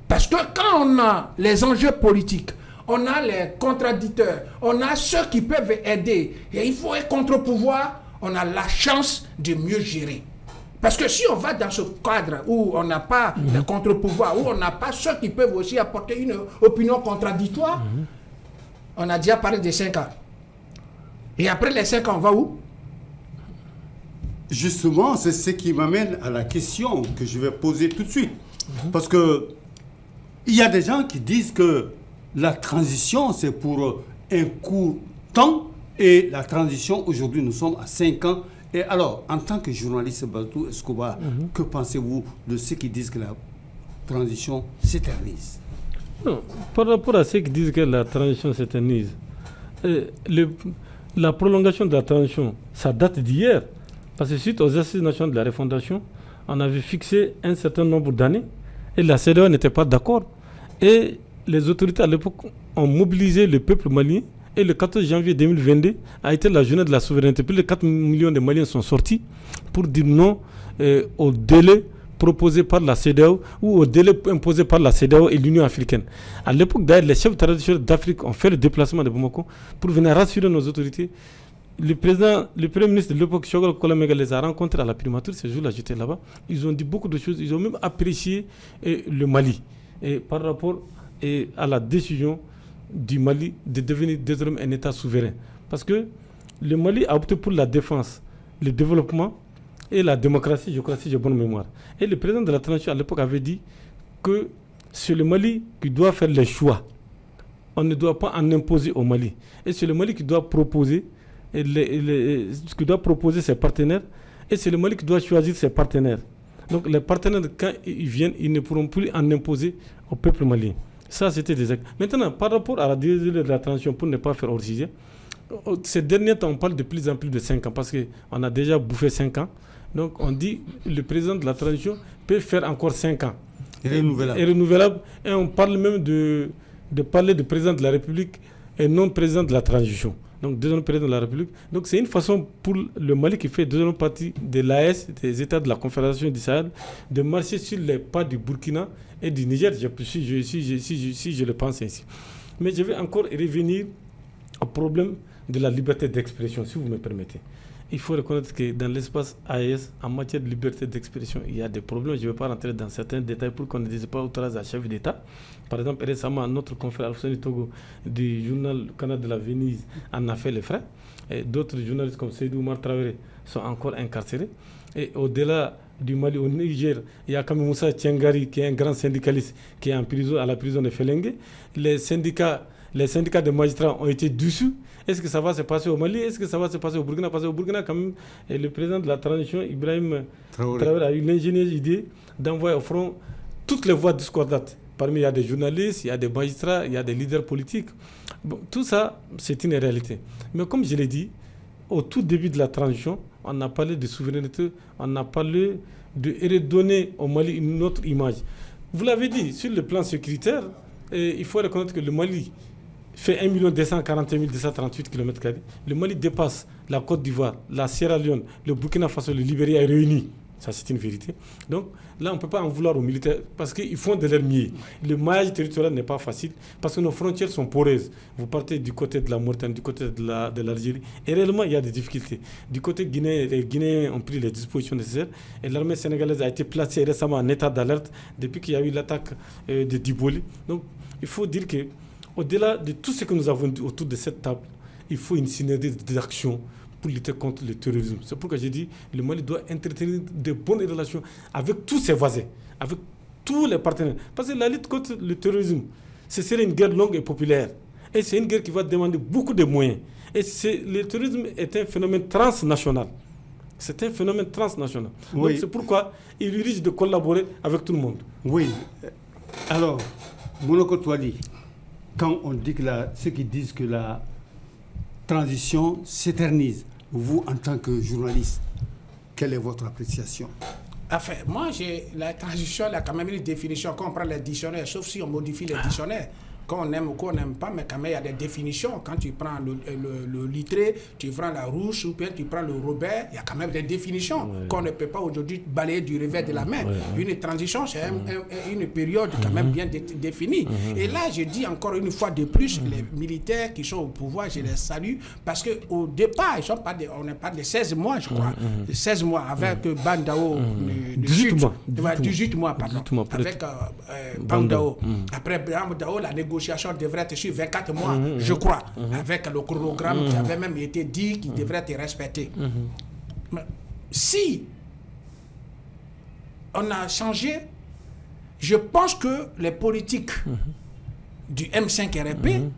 Parce que quand on a les enjeux politiques, on a les contradicteurs, on a ceux qui peuvent aider, et il faut un contre-pouvoir, on a la chance de mieux gérer. Parce que si on va dans ce cadre où on n'a pas les contre-pouvoirs, où on n'a pas ceux qui peuvent aussi apporter une opinion contradictoire, on a déjà parlé des 5 ans. Et après les 5 ans, on va où? Justement, c'est ce qui m'amène à la question que je vais poser tout de suite. Parce que il y a des gens qui disent que la transition, c'est pour un court temps, et la transition, aujourd'hui, nous sommes à 5 ans. Et alors, en tant que journaliste Badou Escobar, que pensez-vous de ceux qui disent que la transition s'éternise? Non, par rapport à ceux qui disent que la transition s'éternise, la prolongation de la transition, ça date d'hier. Parce que suite aux assises nationales de la refondation, on avait fixé un certain nombre d'années et la CEDEAO n'était pas d'accord. Et les autorités à l'époque ont mobilisé le peuple malien. Et le 14 janvier 2022 a été la journée de la souveraineté. Plus de 4 millions de Maliens sont sortis pour dire non au délai proposé par la CEDEAO ou au délai imposé par la CEDEAO et l'Union africaine. À l'époque, d'ailleurs, les chefs traditionnels d'Afrique ont fait le déplacement de Bamako pour venir rassurer nos autorités. Le premier ministre de l'époque, Shogol Kolamega, les a rencontrés à la primature. Ce jour-là, j'étais là-bas. Ils ont dit beaucoup de choses. Ils ont même apprécié le Mali par rapport à la décision du Mali de devenir désormais un État souverain. Parce que le Mali a opté pour la défense, le développement et la démocratie, je crois, si j'ai bonne mémoire. Et le président de la transition à l'époque avait dit que c'est le Mali qui doit faire les choix. On ne doit pas en imposer au Mali. Et c'est le Mali qui doit proposer, ses partenaires. Et c'est le Mali qui doit choisir ses partenaires. Donc les partenaires, quand ils viennent, ils ne pourront plus en imposer au peuple malien. Ça, c'était des actes. Maintenant, par rapport à la durée de la transition, pour ne pas faire hors-sujet, ces derniers temps, on parle de plus en plus de 5 ans, parce qu'on a déjà bouffé 5 ans. Donc, on dit que le président de la transition peut faire encore 5 ans. Et renouvelable. Et on parle même de parler de président de la République et non président de la transition. Donc, deuxième président de la République. Donc, c'est une façon pour le Mali qui fait deuxième partie de l'AES, des États de la Confédération du Sahel, de marcher sur les pas du Burkina et du Niger, si je le pense ainsi. Mais je vais encore revenir au problème de la liberté d'expression, si vous me permettez. Il faut reconnaître que dans l'espace AES, en matière de liberté d'expression, il y a des problèmes. Je ne vais pas rentrer dans certains détails pour qu'on ne dise pas outrage à chef d'État. Par exemple, récemment, notre confrère Alfonsani Togo du journal Canada de la Venise en a fait les frais. Et d'autres journalistes comme Seydou Oumar Traoré sont encore incarcérés. Et au-delà du Mali, au Niger, il y a Kamil Moussa Tiangari, qui est un grand syndicaliste, qui est en prison, à la prison de Felengue. Les syndicats de magistrats ont été dissous. Est-ce que ça va se passer au Mali? Est-ce que ça va se passer au Burkina? Parce qu'au Burkina, quand même, le président de la transition, Ibrahim Traoré, a eu l'ingénieuse idée d'envoyer au front toutes les voix discordantes. Parmi, il y a des journalistes, il y a des magistrats, il y a des leaders politiques. Bon, tout ça, c'est une réalité. Mais comme je l'ai dit, au tout début de la transition, on a parlé de souveraineté, on a parlé de redonner au Mali une autre image. Vous l'avez dit, sur le plan sécuritaire, il faut reconnaître que le Mali fait 1 241 238 km². Le Mali dépasse la Côte d'Ivoire, la Sierra Leone, le Burkina Faso, le Libéria est réuni Ça, c'est une vérité. Donc, là, on ne peut pas en vouloir aux militaires parce qu'ils font de leur mieux. Le maillage territorial n'est pas facile parce que nos frontières sont poreuses. Vous partez du côté de la Mauritanie, du côté de l'Algérie, et réellement, il y a des difficultés. Du côté guinéen, les Guinéens ont pris les dispositions nécessaires et l'armée sénégalaise a été placée récemment en état d'alerte depuis qu'il y a eu l'attaque de Diboli. Donc, il faut dire qu'au-delà de tout ce que nous avons dit autour de cette table, il faut une synergie d'actions pour lutter contre le terrorisme. C'est pourquoi j'ai dit que le Mali doit entretenir de bonnes relations avec tous ses voisins, avec tous les partenaires. Parce que la lutte contre le terrorisme, ce serait une guerre longue et populaire. Et c'est une guerre qui va demander beaucoup de moyens. Et le terrorisme est un phénomène transnational. C'est un phénomène transnational. Oui. Donc c'est pourquoi il risque de collaborer avec tout le monde. Oui. Alors, Monoko Touali, quand on dit que ceux qui disent que la transition s'éternise, vous, en tant que journaliste, quelle est votre appréciation? Enfin, moi, la transition, elle a quand même une définition. Quand on prend les dictionnaires, sauf si on modifie les dictionnaires. Quand on aime ou qu'on n'aime pas, mais quand même, il y a des définitions. Quand tu prends le littré, tu prends la rousse ou bien tu prends le Robert, il y a quand même des définitions qu'on ne peut pas aujourd'hui balayer du revers de la main. Une transition, c'est une période quand même bien définie. Et là, je dis encore une fois de plus, les militaires qui sont au pouvoir, je les salue, parce qu'au départ, on n'est pas de 16 mois, je crois. 16 mois avec Bandao, 18 mois, pardon. Avec Bandao. Après Bandao, la négociation devrait être sur 24 mois, je crois, avec le chronogramme qui avait même été dit qu'il devrait être respecté. Mais si on a changé, je pense que les politiques du M5RP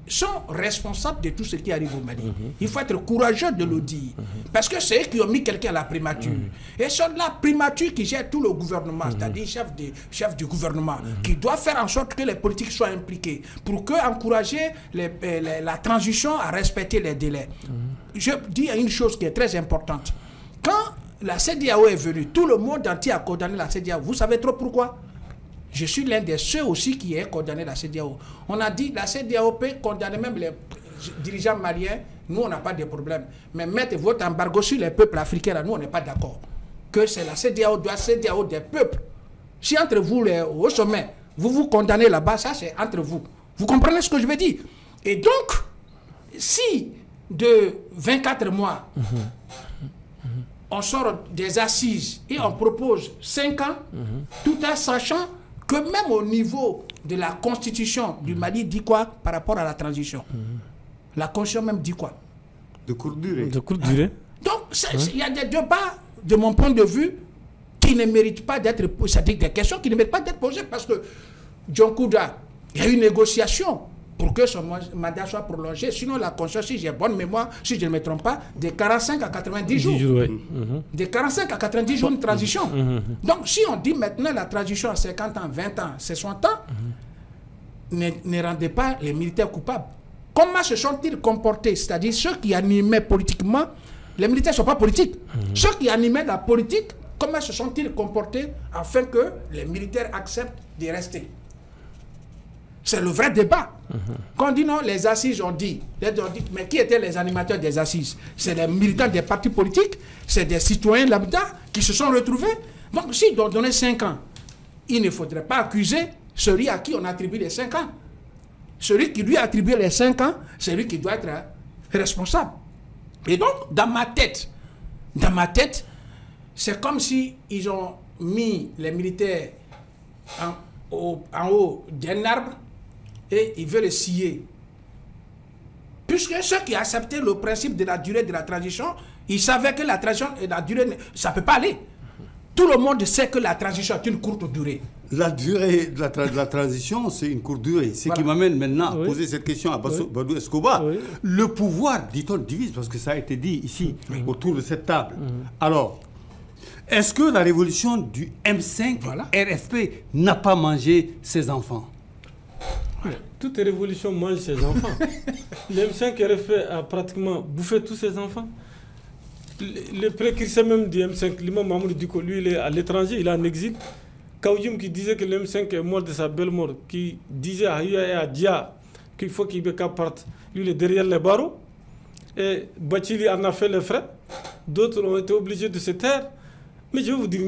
sont responsables de tout ce qui arrive au Mali. Il faut être courageux de le dire. Parce que c'est eux qui ont mis quelqu'un à la primature. Et c'est la primature qui gère tout le gouvernement, c'est-à-dire chef du gouvernement, qui doit faire en sorte que les politiques soient impliqués pour encourager la transition à respecter les délais. Je dis une chose qui est très importante. Quand la CEDEAO est venue, tout le monde entier a condamné la CEDEAO. Vous savez trop pourquoi? Je suis l'un de ceux aussi qui est condamné la CEDEAO. On a dit que la CEDEAO peut condamner même les dirigeants maliens. Nous, on n'a pas de problème. Mais mettre votre embargo sur les peuples africains, là, nous, on n'est pas d'accord. Que c'est la CEDEAO, CEDEAO des peuples. Si entre vous, au sommet, vous condamnez là-bas, ça, c'est entre vous. Vous comprenez ce que je veux dire? Et donc, si de 24 mois, on sort des assises et on propose 5 ans, tout en sachant que même au niveau de la constitution du Mali dit quoi par rapport à la transition? La constitution même dit quoi? De courte durée. De courte durée. Donc, il y a des débats, de mon point de vue, qui ne méritent pas d'être posés. C'est-à-dire des questions qui ne méritent pas d'être posées parce que John Kouda, il y a eu une négociation pour que son mandat soit prolongé. Sinon, la constitution, si j'ai bonne mémoire, si je ne me trompe pas, de 45 à 90 jours. De 45 à 90 jours, une transition. Donc, si on dit maintenant la transition à 50 ans, 20 ans, 60 ans, ne rendez pas les militaires coupables. Comment se sont-ils comportés? C'est-à-dire ceux qui animaient politiquement, les militaires ne sont pas politiques. Ceux qui animaient la politique, comment se sont-ils comportés afin que les militaires acceptent de rester? C'est le vrai débat. Quand on dit non, les assises ont dit, mais qui étaient les animateurs des assises? C'est les militants des partis politiques, c'est des citoyens lambda qui se sont retrouvés. Donc, s'ils doivent donner 5 ans, il ne faudrait pas accuser celui à qui on attribue les 5 ans. Celui qui lui a attribué les 5 ans, c'est lui qui doit être responsable. Et donc, dans ma tête, c'est comme si ils ont mis les militaires en haut d'un arbre et ils veulent le scier. Puisque ceux qui acceptaient le principe de la durée de la transition, ils savaient que la transition et la durée, ça ne peut pas aller. Tout le monde sait que la transition est une courte durée. La durée de la transition, c'est une courte durée. Ce qui m'amène maintenant à poser cette question à Badou Escobar. Le pouvoir, dit-on, divise, parce que ça a été dit ici, autour de cette table. Alors, est-ce que la révolution du M5 RFP n'a pas mangé ses enfants? Toute révolution mange ses enfants. Le M5 RFP a pratiquement bouffé tous ses enfants. Le précurseur même du M5, l'imam Mahmoud Diko, lui, il est à l'étranger, il est en exil. Kaoudjoum qui disait que le M5 est mort de sa belle mort, qui disait à Hia et à Dia qu'il faut qu'Ibeka parte, lui, il est derrière les barreaux. Et Bachili en a fait les frais. D'autres ont été obligés de se taire. Mais je vais vous dire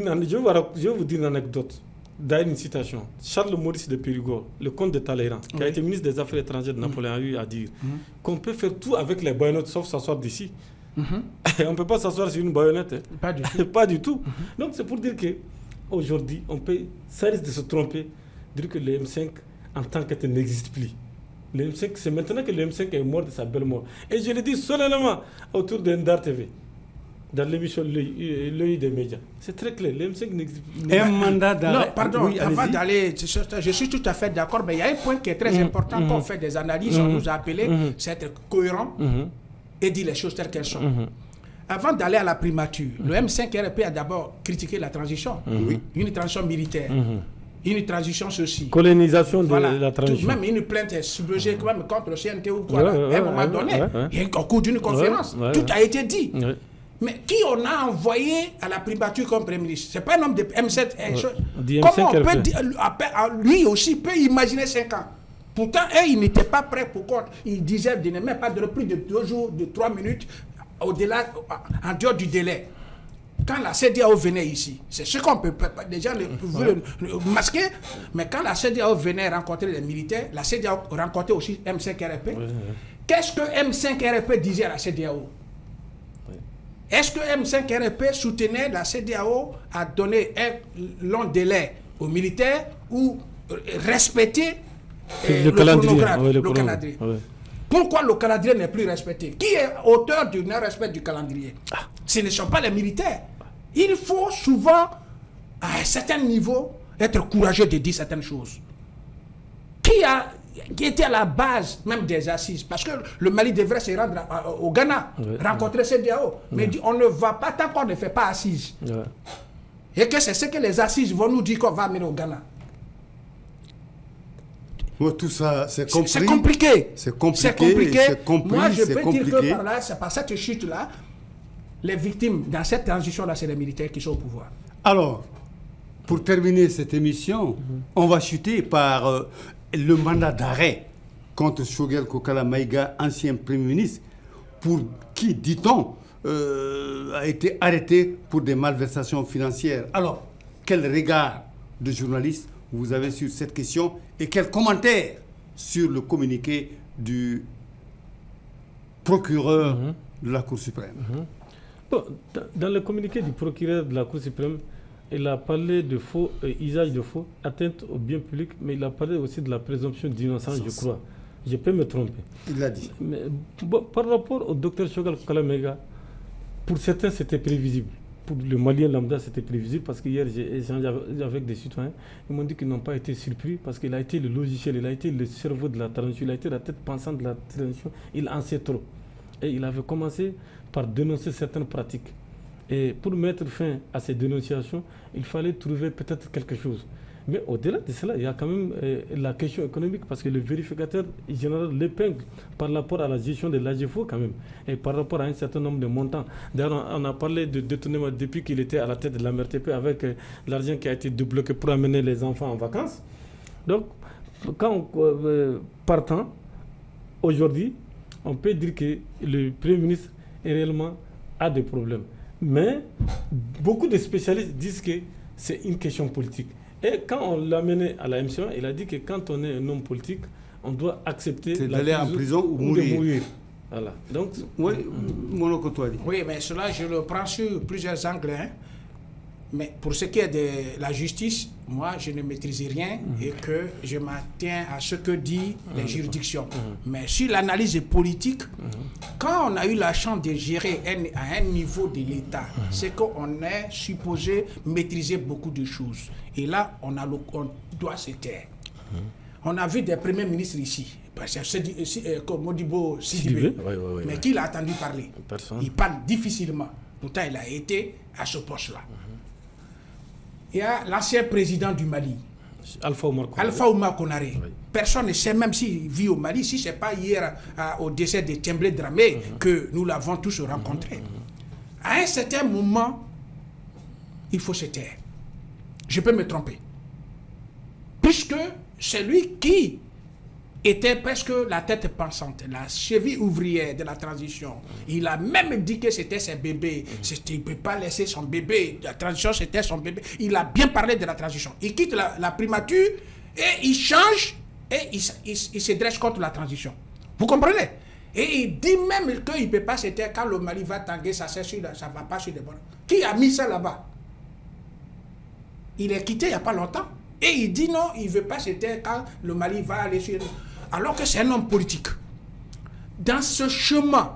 une anecdote. D'ailleurs, une citation. Charles Maurice de Périgord, le comte de Talleyrand, qui a été ministre des Affaires étrangères de Napoléon, a eu à dire qu'on peut faire tout avec les baïonnettes sauf s'asseoir d'ici. On ne peut pas s'asseoir sur une baïonnette. Hein. Pas du tout. Pas du tout. Donc c'est pour dire qu'aujourd'hui, ça risque de se tromper, dire que le M5 en tant que tel n'existe plus. Le M5, c'est maintenant que le M5 est mort de sa belle mort. Et je le dis solennellement autour de Ndar TV. Dans l'émission L'œil des médias. C'est très clair, le M5 n'existe plus. Un mandat d'arrêt. Non, pardon, oui, avant d'aller, je suis tout à fait d'accord, mais il y a un point qui est très important quand on fait des analyses, on nous a appelé, c'est être cohérent et dire les choses telles qu'elles sont. Avant d'aller à la primature, le M5 RP a d'abord critiqué la transition, une transition militaire. Une transition ceci. Colonisation de la transition. Même une plainte est sublogée même contre le CNT ou quoi. À un moment donné, il y a au cours d'une conférence, tout a été dit. Mais qui on a envoyé à la primature comme Premier ministre? Ce n'est pas un homme de M7. Comment on peut dire, lui aussi peut imaginer 5 ans? Pourtant, il n'était pas prêt pour compte. Il disait de ne même pas de plus de 2 jours, de 3 minutes, au-delà, en dehors du délai. Quand la CEDEAO venait ici, c'est ce qu'on peut, les gens veulent masquer, mais quand la CEDEAO venait rencontrer les militaires, la CEDEAO rencontrait aussi M5RP. Qu'est-ce que M5RP disait à la CEDEAO? Est-ce que M5RP soutenait la CEDEAO à donner un long délai aux militaires ou respecter le calendrier? Pourquoi le calendrier n'est plus respecté? Qui est auteur du non-respect du calendrier? Ce ne sont pas les militaires. Il faut souvent, à un certain niveau, être courageux de dire certaines choses. Qui était à la base même des assises? Parce que le Mali devrait se rendre au Ghana, rencontrer CEDEAO. Mais on ne va pas tant qu'on ne fait pas assises. Et que c'est ce que les assises vont nous dire qu'on va amener au Ghana. Tout ça, c'est compliqué. C'est compliqué. C'est compliqué. C'est compliqué. Moi, je peux dire que par là, c'est par cette chute-là, les victimes dans cette transition-là, c'est les militaires qui sont au pouvoir. Alors, pour terminer cette émission, on va chuter par le mandat d'arrêt contre Choguel Kokala Maïga, ancien Premier ministre, pour qui, dit-on, a été arrêté pour des malversations financières. Alors, quel regard de journaliste vous avez sur cette question et quel commentaire sur le communiqué du procureur de la Cour suprême? Bon, dans le communiqué du procureur de la Cour suprême, il a parlé de faux, usage de faux, atteinte au bien public, mais il a parlé aussi de la présomption d'innocence, je crois. Je peux me tromper. Il l'a dit. Mais, bon, par rapport au docteur Choguel Kokala Maïga, pour certains, c'était prévisible. Pour le Malien lambda, c'était prévisible parce que hier, j'ai échangé avec des citoyens. Ils m'ont dit qu'ils n'ont pas été surpris parce qu'il a été le logiciel, il a été le cerveau de la transition, il a été la tête pensante de la transition. Il en sait trop. Et il avait commencé par dénoncer certaines pratiques. Et pour mettre fin à ces dénonciations, il fallait trouver peut-être quelque chose. Mais au-delà de cela, il y a quand même la question économique parce que le vérificateur général l'épingle par rapport à la gestion de l'AGFO quand même et par rapport à un certain nombre de montants. D'ailleurs, on a parlé de détournement depuis qu'il était à la tête de la MRTP avec l'argent qui a été débloqué pour amener les enfants en vacances. Donc, quand partant, aujourd'hui, on peut dire que le Premier ministre est réellement a des problèmes. Mais beaucoup de spécialistes disent que c'est une question politique. Et quand on l'a mené à la M1, il a dit que quand on est un homme politique, on doit accepter d'aller en prison ou mourir. Voilà. Donc, oui, oui, mais cela, je le prends sur plusieurs angles. Hein. Mais pour ce qui est de la justice, moi, je ne maîtrise rien et que je m'attiens à ce que disent les juridictions. Mais sur l'analyse politique, quand on a eu la chance de gérer à un niveau de l'État, c'est qu'on est supposé maîtriser beaucoup de choses. Et là, on doit se taire. On a vu des premiers ministres ici, comme Modibo Sidibé, mais qui l'a entendu parler? Personne. Il parle difficilement. Pourtant, il a été à ce poste-là. Il y a l'ancien président du Mali, Alpha Oumar Konaré. Oui. Personne ne sait même s'il vit au Mali, si ce n'est pas hier au décès de Tchemblé Dramé que nous l'avons tous rencontré. À un certain moment, il faut se taire. Je peux me tromper. Puisque c'est lui qui était presque la tête pensante, la cheville ouvrière de la transition. Il a même dit que c'était ses bébés. Il ne peut pas laisser son bébé. La transition, c'était son bébé. Il a bien parlé de la transition. Il quitte la primature et il change et il se dresse contre la transition. Vous comprenez? Et il dit même qu'il ne peut pas se taire quand le Mali va tanguer, ça ne va pas sur des bords. Qui a mis ça là-bas? Il est quitté il n'y a pas longtemps. Et il dit non, il ne veut pas se taire quand le Mali va aller sur... Alors que c'est un homme politique. Dans ce chemin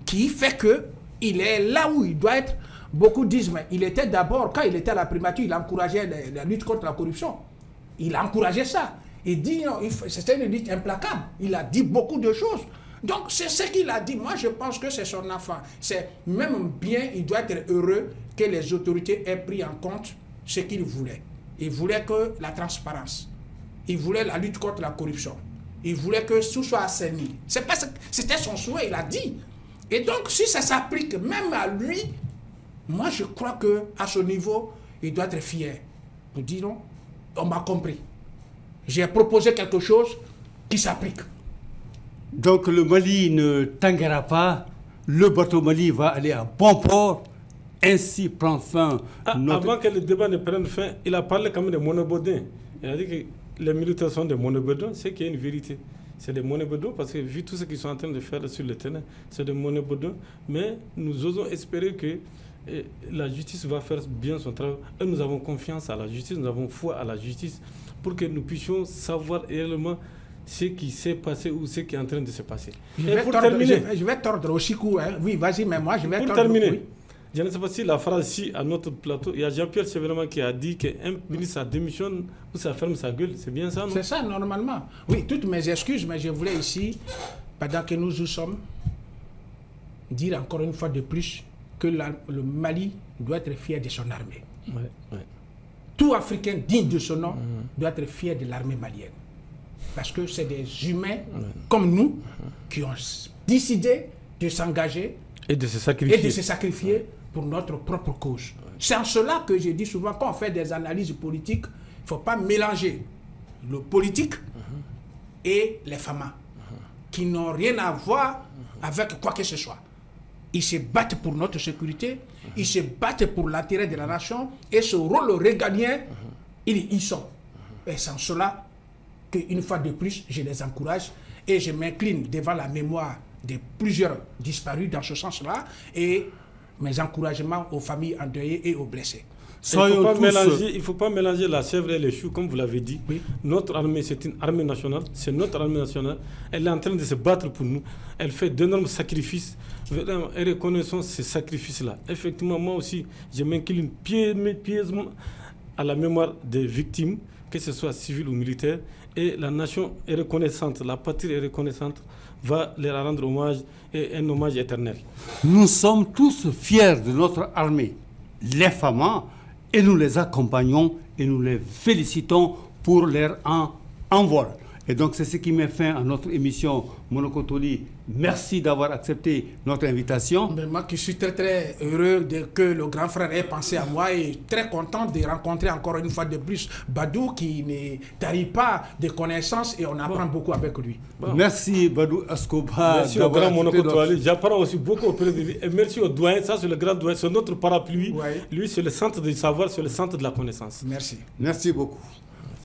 qui fait qu'il est là où il doit être, beaucoup disent, mais il était d'abord, quand il était à la primature, il encourageait la lutte contre la corruption. Il a encouragé ça. Il dit non, c'était une lutte implacable. Il a dit beaucoup de choses. Donc c'est ce qu'il a dit. Moi je pense que c'est son enfant. C'est même bien, il doit être heureux que les autorités aient pris en compte ce qu'il voulait. Il voulait que la transparence. Il voulait la lutte contre la corruption. Il voulait que tout soit assaini. C'était son souhait, il a dit. Et donc, si ça s'applique même à lui, moi, je crois qu'à ce niveau, il doit être fier. Nous disons, on m'a compris. J'ai proposé quelque chose qui s'applique. Donc, le Mali ne tanguera pas. Le bateau Mali va aller à bon port. Ainsi prend fin. Avant que le débat ne prenne fin, il a parlé quand même de monobodin. Il a dit que les militaires sont des monobodins, c'est qu'il y a une vérité. C'est des monobodins parce que vu tout ce qu'ils sont en train de faire sur le terrain, c'est des monobodins. Mais nous osons espérer que la justice va faire bien son travail. Et nous avons confiance à la justice, nous avons foi à la justice pour que nous puissions savoir réellement ce qui s'est passé ou ce qui est en train de se passer. Je vais tordre aussi coup. Hein. Oui, vas-y, mais moi je vais tordre. Pour terminer, oui. Je ne sais pas si la phrase ici à notre plateau, il y a Jean-Pierre Chevènement qui a dit qu'un ministre a démissionne ou ça ferme sa gueule. C'est bien ça, non? C'est ça, normalement. Oui, toutes mes excuses, mais je voulais ici, pendant que nous y sommes, dire encore une fois de plus que le Mali doit être fier de son armée. Ouais. Tout Africain digne de son nom doit être fier de l'armée malienne. Parce que c'est des humains comme nous qui ont décidé de s'engager et de se sacrifier pour notre propre cause. C'est en cela que je dis souvent, quand on fait des analyses politiques, il ne faut pas mélanger le politique et les FAMA, qui n'ont rien à voir avec quoi que ce soit. Ils se battent pour notre sécurité, ils se battent pour l'intérêt de la nation, et ce rôle régalien, ils y sont. Et c'est en cela qu'une fois de plus, je les encourage, et je m'incline devant la mémoire de plusieurs disparus dans ce sens-là, et mes encouragements aux familles endeuillées et aux blessés. Il ne faut pas mélanger la chèvre et les choux, comme vous l'avez dit. Oui. Notre armée, c'est une armée nationale. C'est notre armée nationale. Elle est en train de se battre pour nous. Elle fait d'énormes sacrifices. Et reconnaissons ces sacrifices-là. Effectivement, moi aussi, je m'incline pieusement à la mémoire des victimes, que ce soit civiles ou militaires. Et la nation est reconnaissante, la patrie est reconnaissante, va leur rendre hommage et un hommage éternel. Nous sommes tous fiers de notre armée, les FAMA, et nous les accompagnons et nous les félicitons pour leur envol. Et donc c'est ce qui met fin à notre émission Monokotoli. Merci d'avoir accepté notre invitation. Mais moi qui suis très très heureux que le grand frère ait pensé à moi et très content de rencontrer encore une fois de plus Badou qui ne tarit pas de connaissances et on apprend beaucoup avec lui. Merci Badou Askoba. Merci au grand Monokotoli. J'apprends aussi beaucoup auprès de lui. Et merci au doyen, ça c'est le grand doyen, c'est notre parapluie. Ouais. Lui c'est le centre du savoir, c'est le centre de la connaissance. Merci. Merci beaucoup.